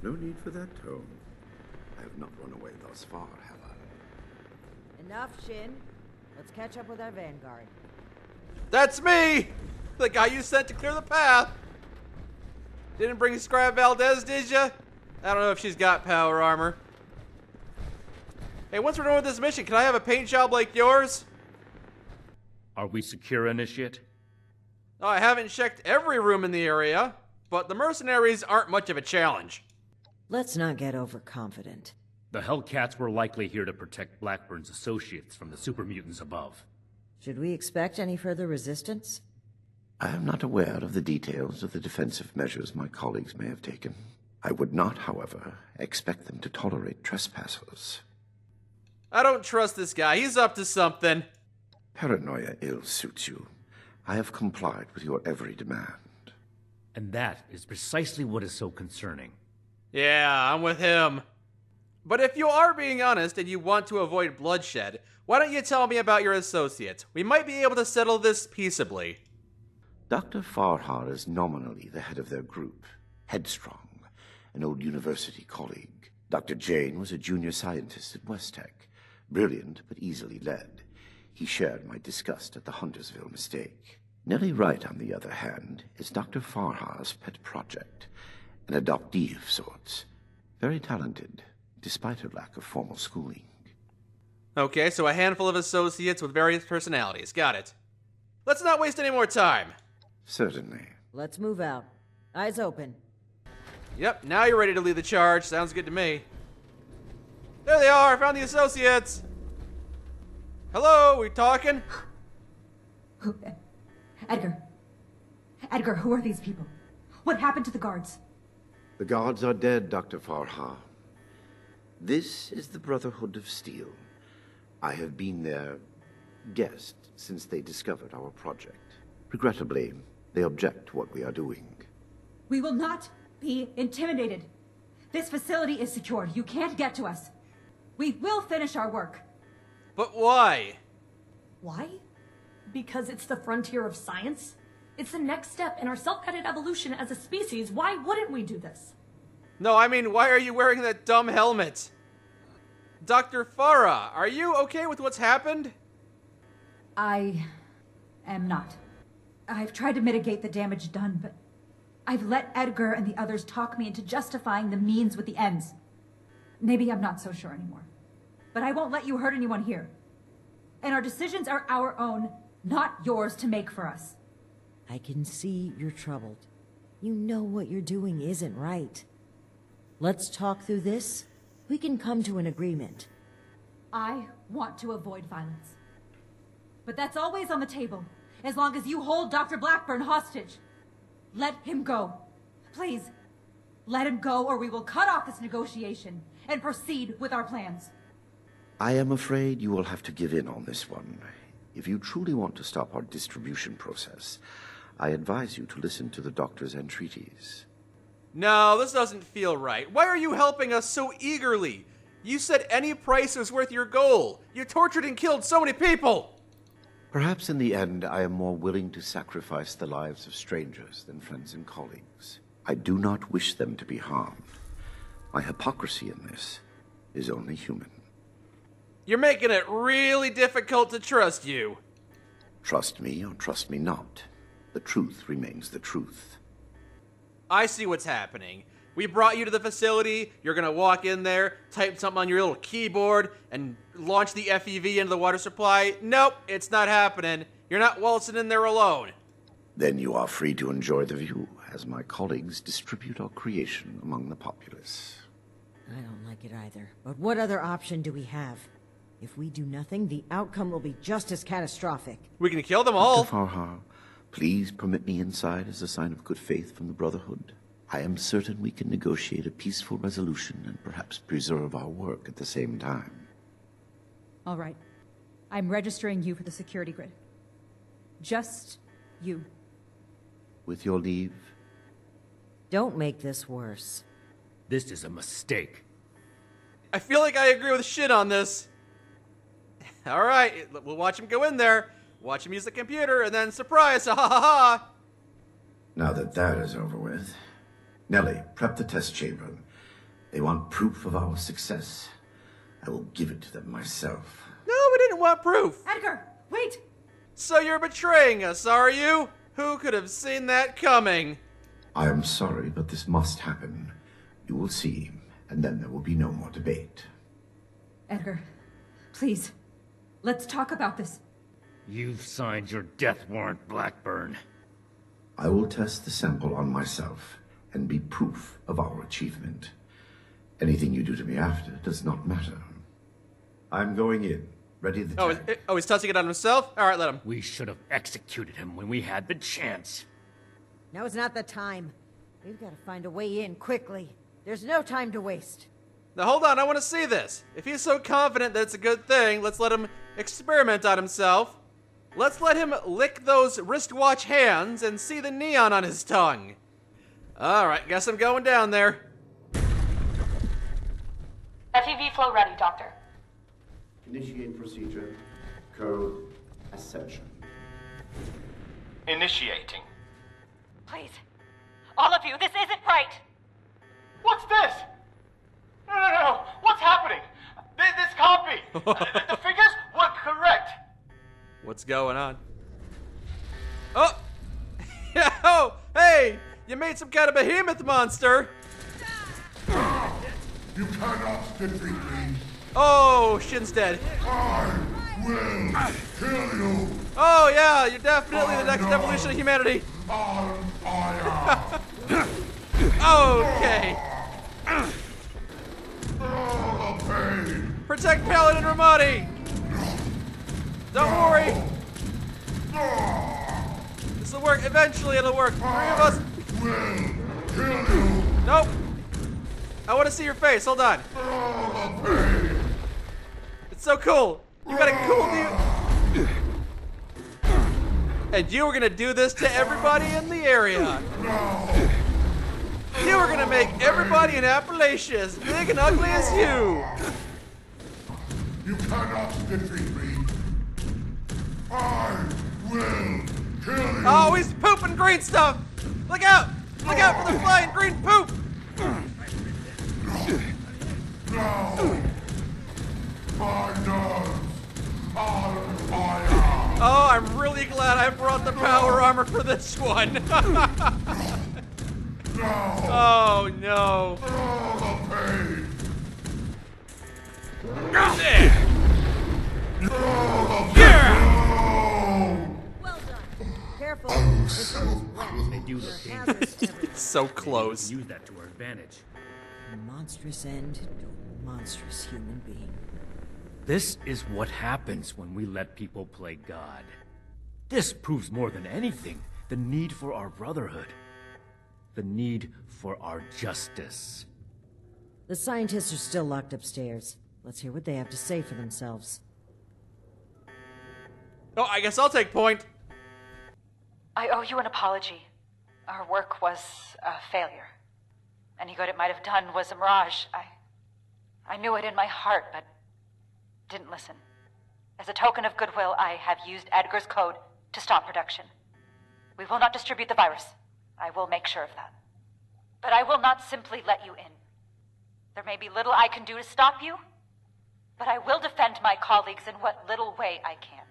No need for that tone. I have not run away thus far, have I? Enough, Shin. Let's catch up with our vanguard. That's me! The guy you sent to clear the path. Didn't bring Scribe Valdez, did ya? I don't know if she's got power armor. Hey, once we're done with this mission, can I have a paint job like yours? Are we secure, Initiate? Oh, I haven't checked every room in the area, but the mercenaries aren't much of a challenge. Let's not get overconfident. The Hellcats were likely here to protect Blackburn's associates from the super mutants above. Should we expect any further resistance? I am not aware of the details of the defensive measures my colleagues may have taken. I would not, however, expect them to tolerate trespassers. I don't trust this guy. He's up to something. Paranoia ill suits you. I have complied with your every demand. And that is precisely what is so concerning. Yeah, I'm with him. But if you are being honest and you want to avoid bloodshed, why don't you tell me about your associates? We might be able to settle this peaceably. Dr. Farhar is nominally the head of their group, Headstrong, an old university colleague. Dr. Jane was a junior scientist at West-Tek, brilliant but easily led. He shared my disgust at the Huntersville mistake. Nellie Wright, on the other hand, is Dr. Farhar's pet project, an adoptee of sorts. Very talented, despite her lack of formal schooling. Okay, so a handful of associates with various personalities. Got it. Let's not waste any more time. Certainly. Let's move out. Eyes open. Yep, now you're ready to lead the charge. Sounds good to me. There they are. I found the associates. Hello, we talking? Edgar. Edgar, who are these people? What happened to the guards? The guards are dead, Dr. Farhar. This is the Brotherhood of Steel. I have been their guest since they discovered our project. Regrettably, they object to what we are doing. We will not be intimidated. This facility is secured. You can't get to us. We will finish our work. But why? Why? Because it's the frontier of science? It's the next step in our self-guided evolution as a species. Why wouldn't we do this? No, I mean, why are you wearing that dumb helmet? Dr. Farah, are you okay with what's happened? I am not. I've tried to mitigate the damage done, but I've let Edgar and the others talk me into justifying the means with the ends. Maybe I'm not so sure anymore. But I won't let you hurt anyone here. And our decisions are our own, not yours to make for us. I can see you're troubled. You know what you're doing isn't right. Let's talk through this. We can come to an agreement. I want to avoid violence. But that's always on the table, as long as you hold Dr. Blackburn hostage. Let him go. Please, let him go or we will cut off this negotiation and proceed with our plans. I am afraid you will have to give in on this one. If you truly want to stop our distribution process, I advise you to listen to the doctor's entreaties. No, this doesn't feel right. Why are you helping us so eagerly? You said any price was worth your goal. You tortured and killed so many people. Perhaps in the end, I am more willing to sacrifice the lives of strangers than friends and colleagues. I do not wish them to be harmed. My hypocrisy in this is only human. You're making it really difficult to trust you. Trust me or trust me not. The truth remains the truth. I see what's happening. We brought you to the facility, you're gonna walk in there, type something on your little keyboard, and launch the FEV into the water supply. Nope, it's not happening. You're not waltzing in there alone. Then you are free to enjoy the view, as my colleagues distribute our creation among the populace. I don't like it either. But what other option do we have? If we do nothing, the outcome will be just as catastrophic. We can kill them all. Dr. Farhar, please permit me inside as a sign of good faith from the Brotherhood. I am certain we can negotiate a peaceful resolution and perhaps preserve our work at the same time. All right. I'm registering you for the security grid. Just you. With your leave. Don't make this worse. This is a mistake. I feel like I agree with shit on this. All right, we'll watch him go in there, watch him use the computer, and then surprise, ha ha ha! Now that that is over with, Nellie, prep the test chamber. They want proof of our success. I will give it to them myself. No, we didn't want proof. Edgar, wait! So you're betraying us, are you? Who could have seen that coming? I am sorry, but this must happen. You will see, and then there will be no more debate. Edgar, please, let's talk about this. You've signed your death warrant, Blackburn. I will test the sample on myself and be proof of our achievement. Anything you do to me after does not matter. I'm going in. Ready the tag. He's touching it on himself? All right, let him. We should have executed him when we had the chance. Now is not the time. We've got to find a way in quickly. There's no time to waste. Now hold on, I want to see this. If he's so confident that it's a good thing, let's let him experiment on himself. Let's let him lick those wristwatch hands and see the neon on his tongue. All right, guess I'm going down there. FEV flow ready, Doctor. Initiate procedure. Code Ascension. Initiating. Please. All of you, this isn't right. What's this? No. What's happening? This can't be. The figures were correct. What's going on? Oh! Yo! Hey! You made some kind of behemoth monster! You cannot defeat me. Oh, Shin's dead. I will kill you. Oh yeah, you're definitely the next evolution of humanity. On fire. Okay. Pain. Protect Paladin Ramadi. Don't worry. This will work. Eventually it'll work. Three of us. Will kill you. Nope. I want to see your face. Hold on. It's so cool. You got a cool dude. And you were gonna do this to everybody in the area. You were gonna make everybody in Appalachia as big and ugly as you. You cannot defeat me. I will Oh, he's pooping green stuff! Look out! Look out for the flying green poop! Oh, I'm really glad I brought the power armor for this one. Oh no. Well done. Careful. This one is wet. They do look Hazardous dangerous. everywhere. So close. Use that to our advantage. A monstrous end to a monstrous human being. This is what happens when we let people play God. This proves more than anything the need for our brotherhood. The need for our justice. The scientists are still locked upstairs. Let's hear what they have to say for themselves. Oh, I guess I'll take point. I owe you an apology. Our work was a failure. Any good it might have done was a mirage. I knew it in my heart, but didn't listen. As a token of goodwill, I have used Edgar's code to stop production. We will not distribute the virus. I will make sure of that. But I will not simply let you in. There may be little I can do to stop you, but I will defend my colleagues in what little way I can.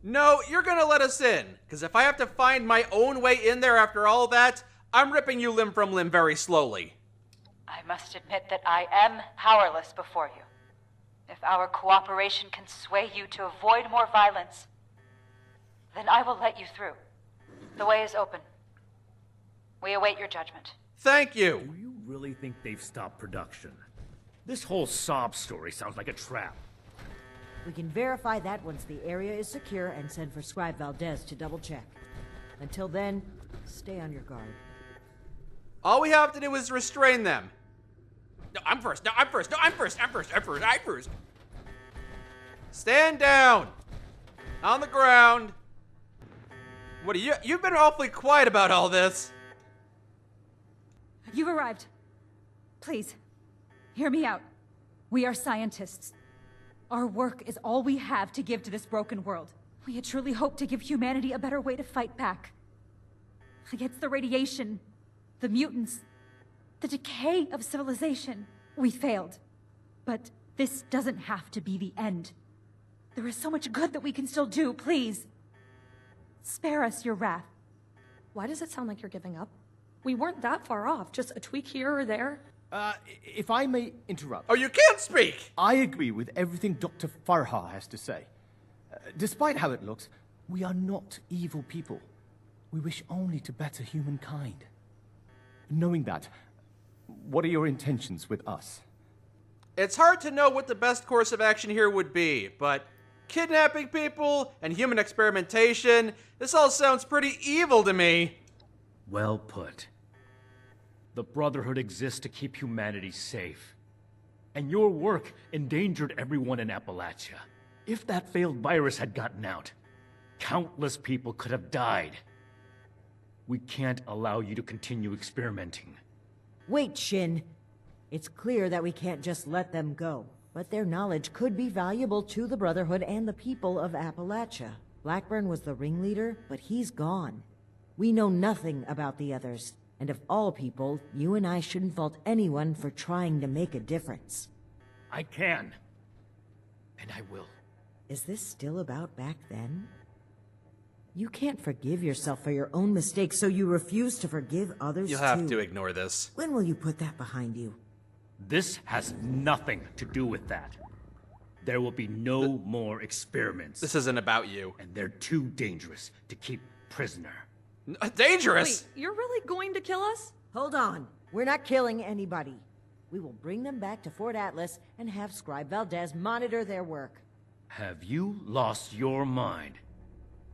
No, you're gonna let us in, because if I have to find my own way in there after all that, I'm ripping you limb from limb very slowly. I must admit that I am powerless before you. If our cooperation can sway you to avoid more violence, then I will let you through. The way is open. We await your judgment. Thank you. Do you really think they've stopped production? This whole sob story sounds like a trap. We can verify that once the area is secure and send for Scribe Valdez to double check. Until then, stay on your guard. All we have to do is restrain them. No, I'm first. No, I'm first. No, I'm first. I'm first. I'm first. I'm first. Stand down. On the ground. What are you? You've been awfully quiet about all this. You've arrived. Please, hear me out. We are scientists. Our work is all we have to give to this broken world. We had truly hoped to give humanity a better way to fight back. Against the radiation, the mutants, the decay of civilization. We failed. But this doesn't have to be the end. There is so much good that we can still do, please. Spare us your wrath. Why does it sound like you're giving up? We weren't that far off, just a tweak here or there. If I may interrupt. Oh, you can't speak! I agree with everything Dr. Farha has to say. Despite how it looks, we are not evil people. We wish only to better humankind. Knowing that, what are your intentions with us? It's hard to know what the best course of action here would be, but kidnapping people and human experimentation, this all sounds pretty evil to me. Well put. The Brotherhood exists to keep humanity safe. And your work endangered everyone in Appalachia. If that failed virus had gotten out, countless people could have died. We can't allow you to continue experimenting. Wait, Shin. It's clear that we can't just let them go, but their knowledge could be valuable to the Brotherhood and the people of Appalachia. Blackburn was the ringleader, but he's gone. We know nothing about the others, and of all people, you and I shouldn't fault anyone for trying to make a difference. I can. And I will. Is this still about back then? You can't forgive yourself for your own mistakes, so you refuse to forgive others too. You'll have to ignore this. When will you put that behind you? This has nothing to do with that. There will be no more experiments. This isn't about you. And they're too dangerous to keep prisoner. Dangerous? Wait, you're really going to kill us? Hold on. We're not killing anybody. We will bring them back to Fort Atlas and have Scribe Valdez monitor their work. Have you lost your mind?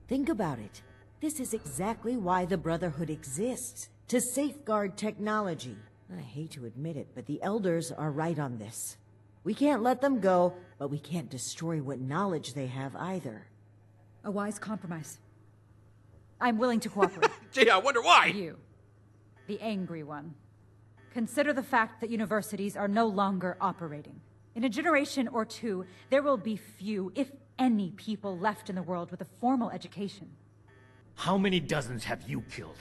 Think about it. This is exactly why the Brotherhood exists. To safeguard technology. I hate to admit it, but the Elders are right on this. We can't let them go, but we can't destroy what knowledge they have either. A wise compromise. I'm willing to cooperate. Gee, I wonder why! You, the angry one. Consider the fact that universities are no longer operating. In a generation or two, there will be few, if any, people left in the world with a formal education. How many dozens have you killed?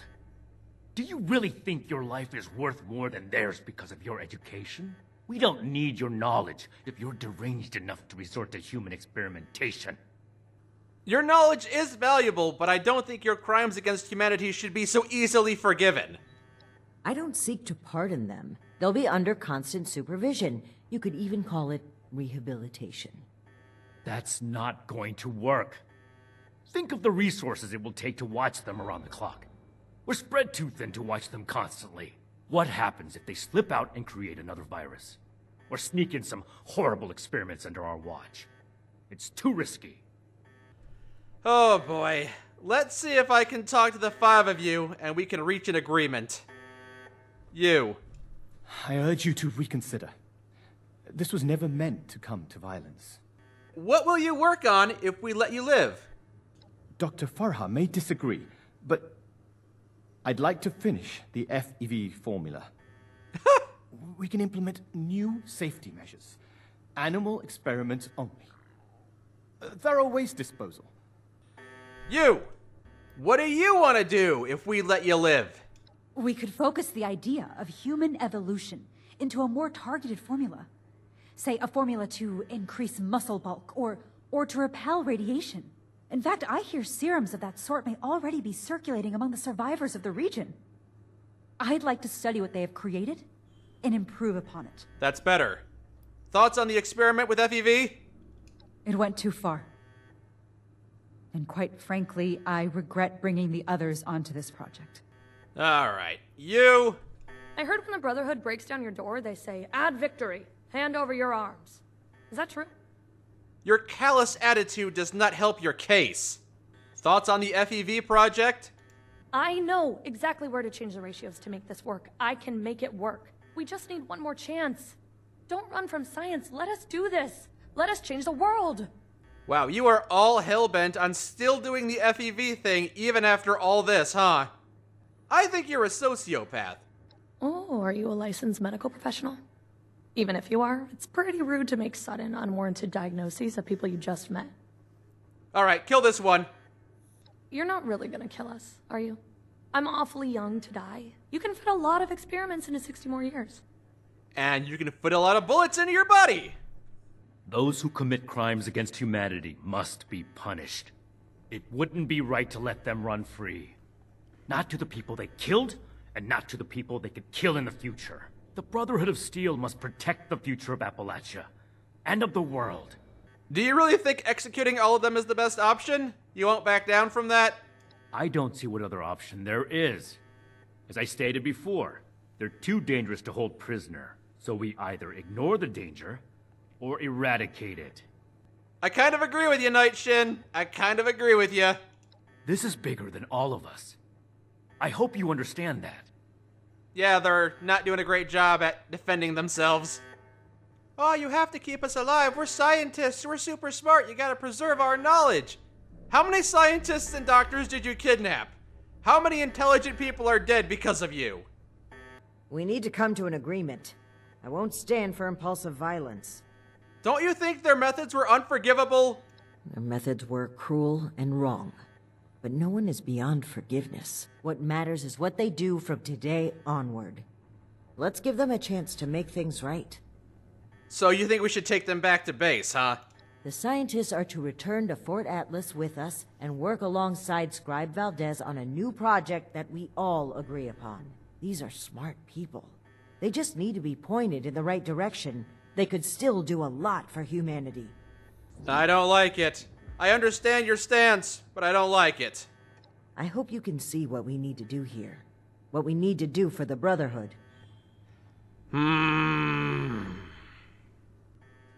Do you really think your life is worth more than theirs because of your education? We don't need your knowledge if you're deranged enough to resort to human experimentation. Your knowledge is valuable, but I don't think your crimes against humanity should be so easily forgiven. I don't seek to pardon them. They'll be under constant supervision. You could even call it rehabilitation. That's not going to work. Think of the resources it will take to watch them around the clock. We're spread too thin to watch them constantly. What happens if they slip out and create another virus? Or sneak in some horrible experiments under our watch? It's too risky. Oh boy. Let's see if I can talk to the 5 of you and we can reach an agreement. You. I urge you to reconsider. This was never meant to come to violence. What will you work on if we let you live? Dr. Farha may disagree, but I'd like to finish the FEV formula. We can implement new safety measures. Animal experiments only. Thorough waste disposal. You! What do you want to do if we let you live? We could focus the idea of human evolution into a more targeted formula. Say, a formula to increase muscle bulk or to repel radiation. In fact, I hear serums of that sort may already be circulating among the survivors of the region. I'd like to study what they have created and improve upon it. That's better. Thoughts on the experiment with FEV? It went too far. And quite frankly, I regret bringing the others onto this project. All right. You! I heard when the Brotherhood breaks down your door, they say, "Add victory. Hand over your arms." Is that true? Your callous attitude does not help your case. Thoughts on the FEV project? I know exactly where to change the ratios to make this work. I can make it work. We just need one more chance. Don't run from science. Let us do this. Let us change the world. Wow, you are all hell-bent on still doing the FEV thing even after all this, huh? I think you're a sociopath. Oh, are you a licensed medical professional? Even if you are, it's pretty rude to make sudden, unwarranted diagnoses of people you just met. All right, kill this one. You're not really gonna kill us, are you? I'm awfully young to die. You can fit a lot of experiments into 60 more years. And you can fit a lot of bullets into your body. Those who commit crimes against humanity must be punished. It wouldn't be right to let them run free. Not to the people they killed, and not to the people they could kill in the future. The Brotherhood of Steel must protect the future of Appalachia, and of the world. Do you really think executing all of them is the best option? You won't back down from that? I don't see what other option there is. As I stated before, they're too dangerous to hold prisoner, so we either ignore the danger, or eradicate it. I kind of agree with you, Night Shin. I kind of agree with you. This is bigger than all of us. I hope you understand that. Yeah, they're not doing a great job at defending themselves. Oh, you have to keep us alive. We're scientists. We're super smart. You gotta preserve our knowledge. How many scientists and doctors did you kidnap? How many intelligent people are dead because of you? We need to come to an agreement. I won't stand for impulsive violence. Don't you think their methods were unforgivable? Their methods were cruel and wrong. But no one is beyond forgiveness. What matters is what they do from today onward. Let's give them a chance to make things right. So you think we should take them back to base, huh? The scientists are to return to Fort Atlas with us and work alongside Scribe Valdez on a new project that we all agree upon. These are smart people. They just need to be pointed in the right direction. They could still do a lot for humanity. I don't like it. I understand your stance, but I don't like it. I hope you can see what we need to do here. What we need to do for the Brotherhood.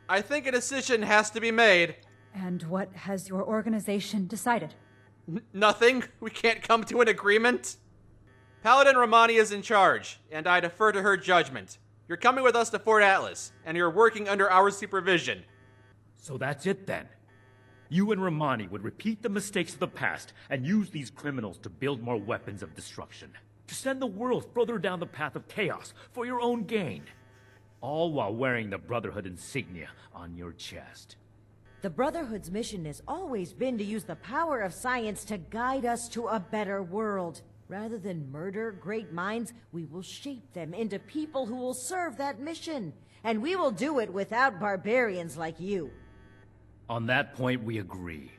I think a decision has to be made. And what has your organization decided? Nothing. We can't come to an agreement. Paladin Romani is in charge, and I defer to her judgment. You're coming with us to Fort Atlas, and you're working under our supervision. So that's it then. You and Romani would repeat the mistakes of the past and use these criminals to build more weapons of destruction. To send the world further down the path of chaos for your own gain. All while wearing the Brotherhood insignia on your chest. The Brotherhood's mission has always been to use the power of science to guide us to a better world. Rather than murder great minds, we will shape them into people who will serve that mission. And we will do it without barbarians like you. On that point, we agree.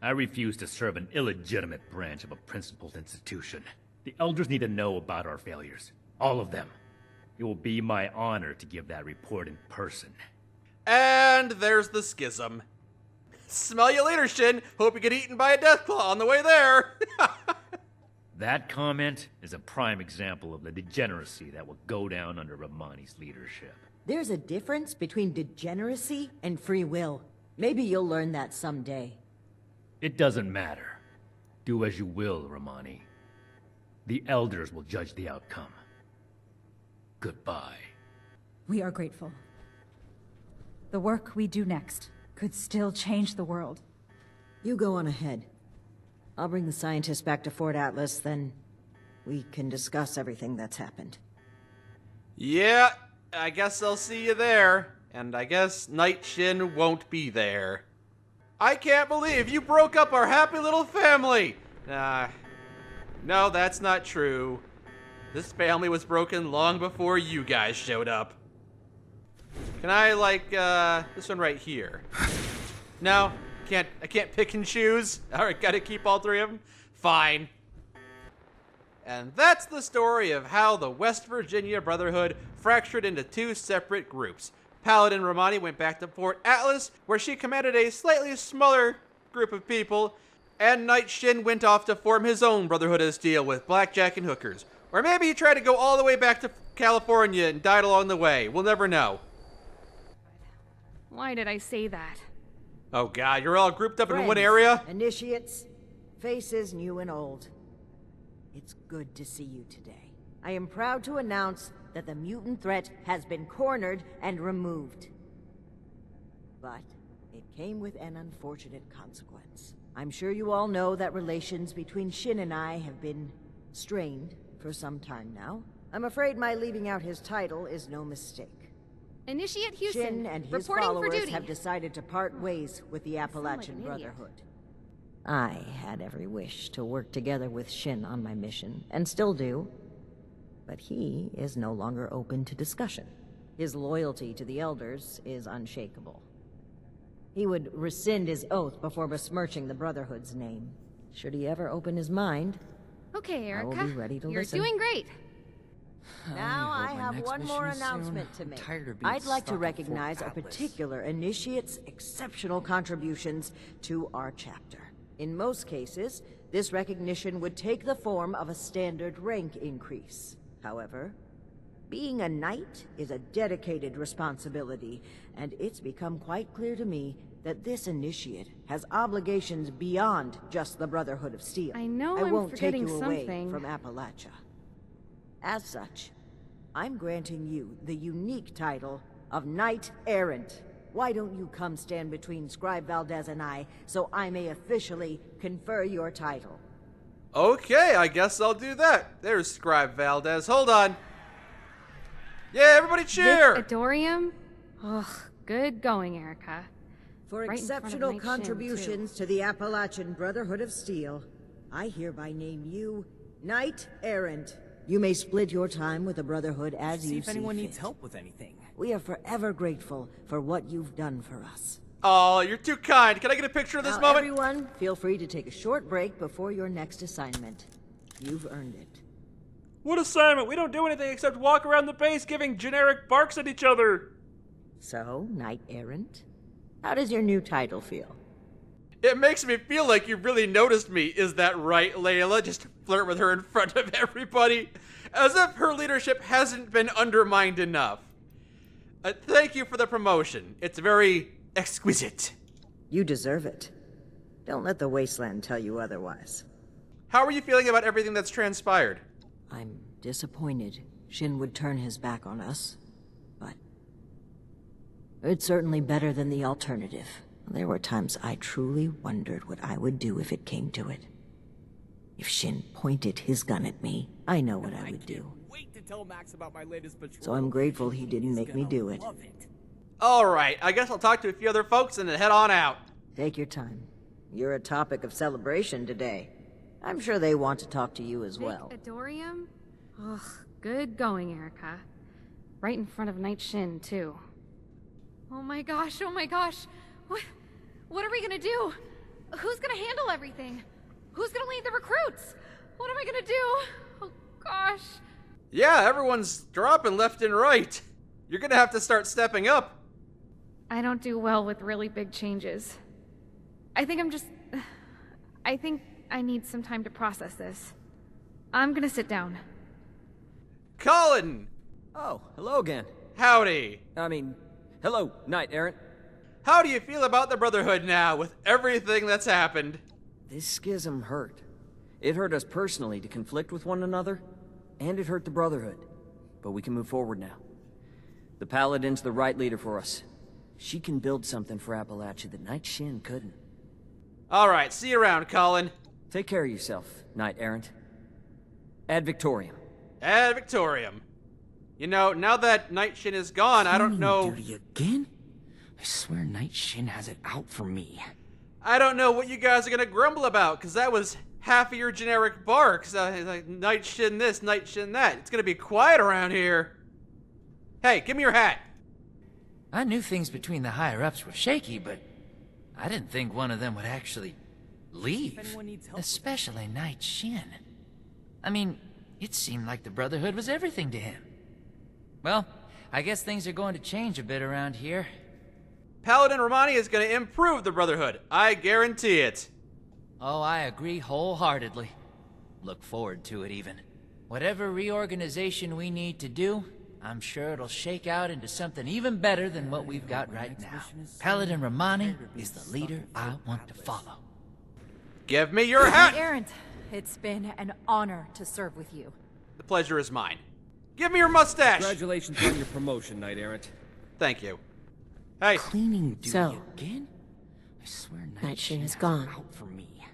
I refuse to serve an illegitimate branch of a principled institution. The Elders need to know about our failures. All of them. It will be my honor to give that report in person. And there's the schism. Smell you later, Shin. Hope you get eaten by a deathclaw on the way there. That comment is a prime example of the degeneracy that will go down under Romani's leadership. There's a difference between degeneracy and free will. Maybe you'll learn that someday. It doesn't matter. Do as you will, Romani. The Elders will judge the outcome. Goodbye. We are grateful. The work we do next could still change the world. You go on ahead. I'll bring the scientists back to Fort Atlas, then we can discuss everything that's happened. Yeah, I guess I'll see you there. And I guess Night Shin won't be there. I can't believe you broke up our happy little family! No, that's not true. This family was broken long before you guys showed up. Can I, like, this one right here? No? I can't pick and choose? Alright, gotta keep all three of them? Fine. And that's the story of how the West Virginia Brotherhood fractured into two separate groups. Paladin Romani went back to Fort Atlas, where she commanded a slightly smaller group of people, and Night Shin went off to form his own Brotherhood of Steel with blackjack and hookers. Or maybe he tried to go all the way back to California and died along the way. We'll never know. Why did I say that? Oh god, you're all grouped up Friends, in one area? Initiates, faces new and old. It's good to see you today. I am proud to announce that the mutant threat has been cornered and removed. But it came with an unfortunate consequence. I'm sure you all know that relations between Shin and I have been strained for some time now. I'm afraid my leaving out his title is no mistake. Initiate Houston, Shin and his reporting for followers duty. have decided to part ways with the Appalachian Brotherhood. I had every wish to work together with Shin on my mission, and still do. But he is no longer open to discussion. His loyalty to the Elders is unshakable. He would rescind his oath before besmirching the Brotherhood's name. Should he ever open his mind, Okay, Erica. I will be ready to You're listen. doing great. Now I have one more announcement to make. I'd like to recognize a particular initiate's exceptional contributions to our chapter. In most cases, this recognition would take the form of a standard rank increase. However, being a knight is a dedicated responsibility, and it's become quite clear to me that this initiate has obligations beyond just the Brotherhood of Steel. I know I I'm won't take forgetting you away something. from Appalachia. As such, I'm granting you the unique title of Knight Errant. Why don't you come stand between Scribe Valdez and I, so I may officially confer your title? Okay, I guess I'll do that. There's Scribe Valdez. Hold on. Yeah, everybody cheer! Adorium? Ugh, good going, Erica. For Right in front of exceptional Night Shin, contributions to the Appalachian Brotherhood of Steel, I hereby name you Knight Errant. You may split your time with the Brotherhood as you see if anyone fit. needs help with anything. We are forever grateful for what you've done for us. Oh, you're too kind. Can I get a picture of this Now, moment? everyone, feel free to take a short break before your next assignment. You've earned it. What assignment? We don't do anything except walk around the base giving generic barks at each other. So, Knight Errant, how does your new title feel? It makes me feel like you really noticed me. Is that right, Layla? Just flirt with her in front of everybody. As if her leadership hasn't been undermined enough. Thank you for the promotion. It's very exquisite. You deserve it. Don't let the wasteland tell you otherwise. How are you feeling about everything that's transpired? I'm disappointed Shin would turn his back on us, but it's certainly better than the alternative. There were times I truly wondered what I would do if it came to it. If Shin pointed his gun at me, I know what I would do. Wait to tell Max about my latest patrol. So I'm grateful he didn't make me do it. Alright, I guess I'll talk to a few other folks and then head on out. Take your time. You're a topic of celebration today. I'm sure they want to talk to you as well. Adorium? Ugh, good going, Erica. Right in front of Night Shin, too. Oh my gosh, oh my gosh. What are we gonna do? Who's gonna handle everything? Who's gonna lead the recruits? What am I gonna do? Oh gosh. Yeah, everyone's dropping left and right. You're gonna have to start stepping up. I don't do well with really big changes. I think I need some time to process this. I'm gonna sit down. Colin! Oh, hello again. Howdy. Hello, Knight Errant. How do you feel about the Brotherhood now, with everything that's happened? This schism hurt. It hurt us personally to conflict with one another, and it hurt the Brotherhood. But we can move forward now. The Paladin's the right leader for us. She can build something for Appalachia that Knight Shin couldn't. Alright, see you around, Colin. Take care of yourself, Knight Errant. Ad Victoriam. Ad Victoriam. You know, now that Night Shin is gone, I don't know... Duty again? I swear Night Shin has it out for me. I don't know what you guys are gonna grumble about, because that was half of your generic barks. Like, Night Shin this, Night Shin that. It's gonna be quiet around here. Hey, give me your hat. I knew things between the higher-ups were shaky, but I didn't think one of them would actually leave. Especially Night Shin. I mean, it seemed like the Brotherhood was everything to him. Well, I guess things are going to change a bit around here. Paladin Romani is going to improve the Brotherhood. I guarantee it. Oh, I agree wholeheartedly. Look forward to it, even. Whatever reorganization we need to do, I'm sure it'll shake out into something even better than what we've got right now. Paladin Romani is the leader I want to follow. Give me your hat! Errant, it's been an honor to serve with you. The pleasure is mine. Give me your mustache! Congratulations on your promotion, Knight Errant. Thank you. Hey. Cleaning duty So, again? I swear Night Shin is gone. Out for me.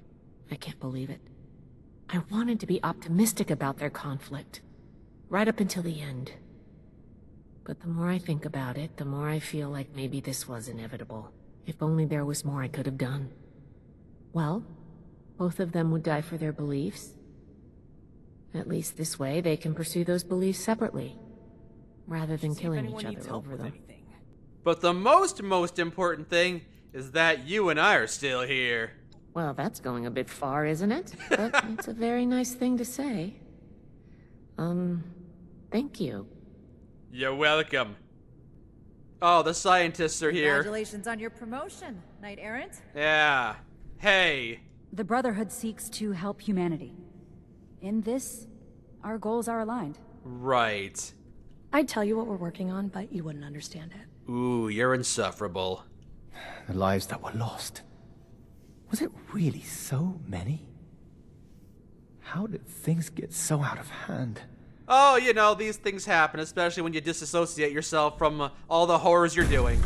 I can't believe it. I wanted to be optimistic about their conflict, right up until the end. But the more I think about it, the more I feel like maybe this was inevitable. If only there was more I could have done. Well, both of them would die for their beliefs. At least this way they can pursue those beliefs separately, rather than killing each other over them. But the most important thing is that you and I are still here. Well, that's going a bit far, isn't it? But it's a very nice thing to say. Thank you. You're welcome. Oh, the scientists are here. Congratulations on your promotion, Knight Errant. Yeah. Hey. The Brotherhood seeks to help humanity. In this, our goals are aligned. Right. I'd tell you what we're working on, but you wouldn't understand it. Ooh, you're insufferable. The lives that were lost. Was it really so many? How did things get so out of hand? Oh, you know, these things happen, especially when you disassociate yourself from all the horrors you're doing.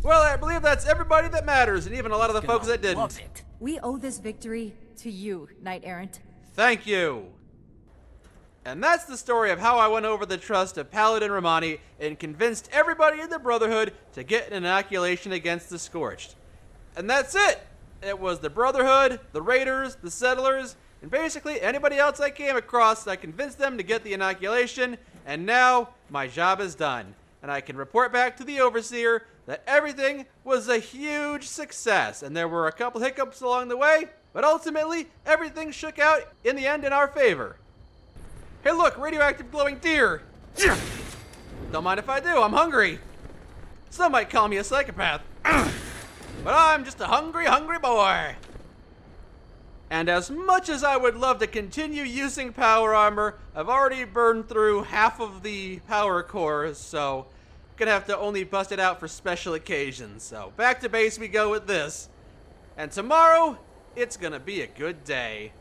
Well, I believe that's everybody that matters, and even a lot of the folks that didn't. We owe this victory to you, Knight Errant. Thank you. And that's the story of how I won over the trust of Paladin Romani and convinced everybody in the Brotherhood to get an inoculation against the Scorched. And that's it! It was the Brotherhood, the Raiders, the Settlers, and basically anybody else I came across. I convinced them to get the inoculation, and now my job is done. And I can report back to the Overseer that everything was a huge success, and there were a couple hiccups along the way, but ultimately everything shook out in the end in our favor. Hey look, radioactive glowing deer! Don't mind if I do, I'm hungry. Some might call me a psychopath. But I'm just a hungry, hungry boy. And as much as I would love to continue using power armor, I've already burned through half of the power cores, so I'm gonna have to only bust it out for special occasions. So back to base we go with this. And tomorrow, it's gonna be a good day.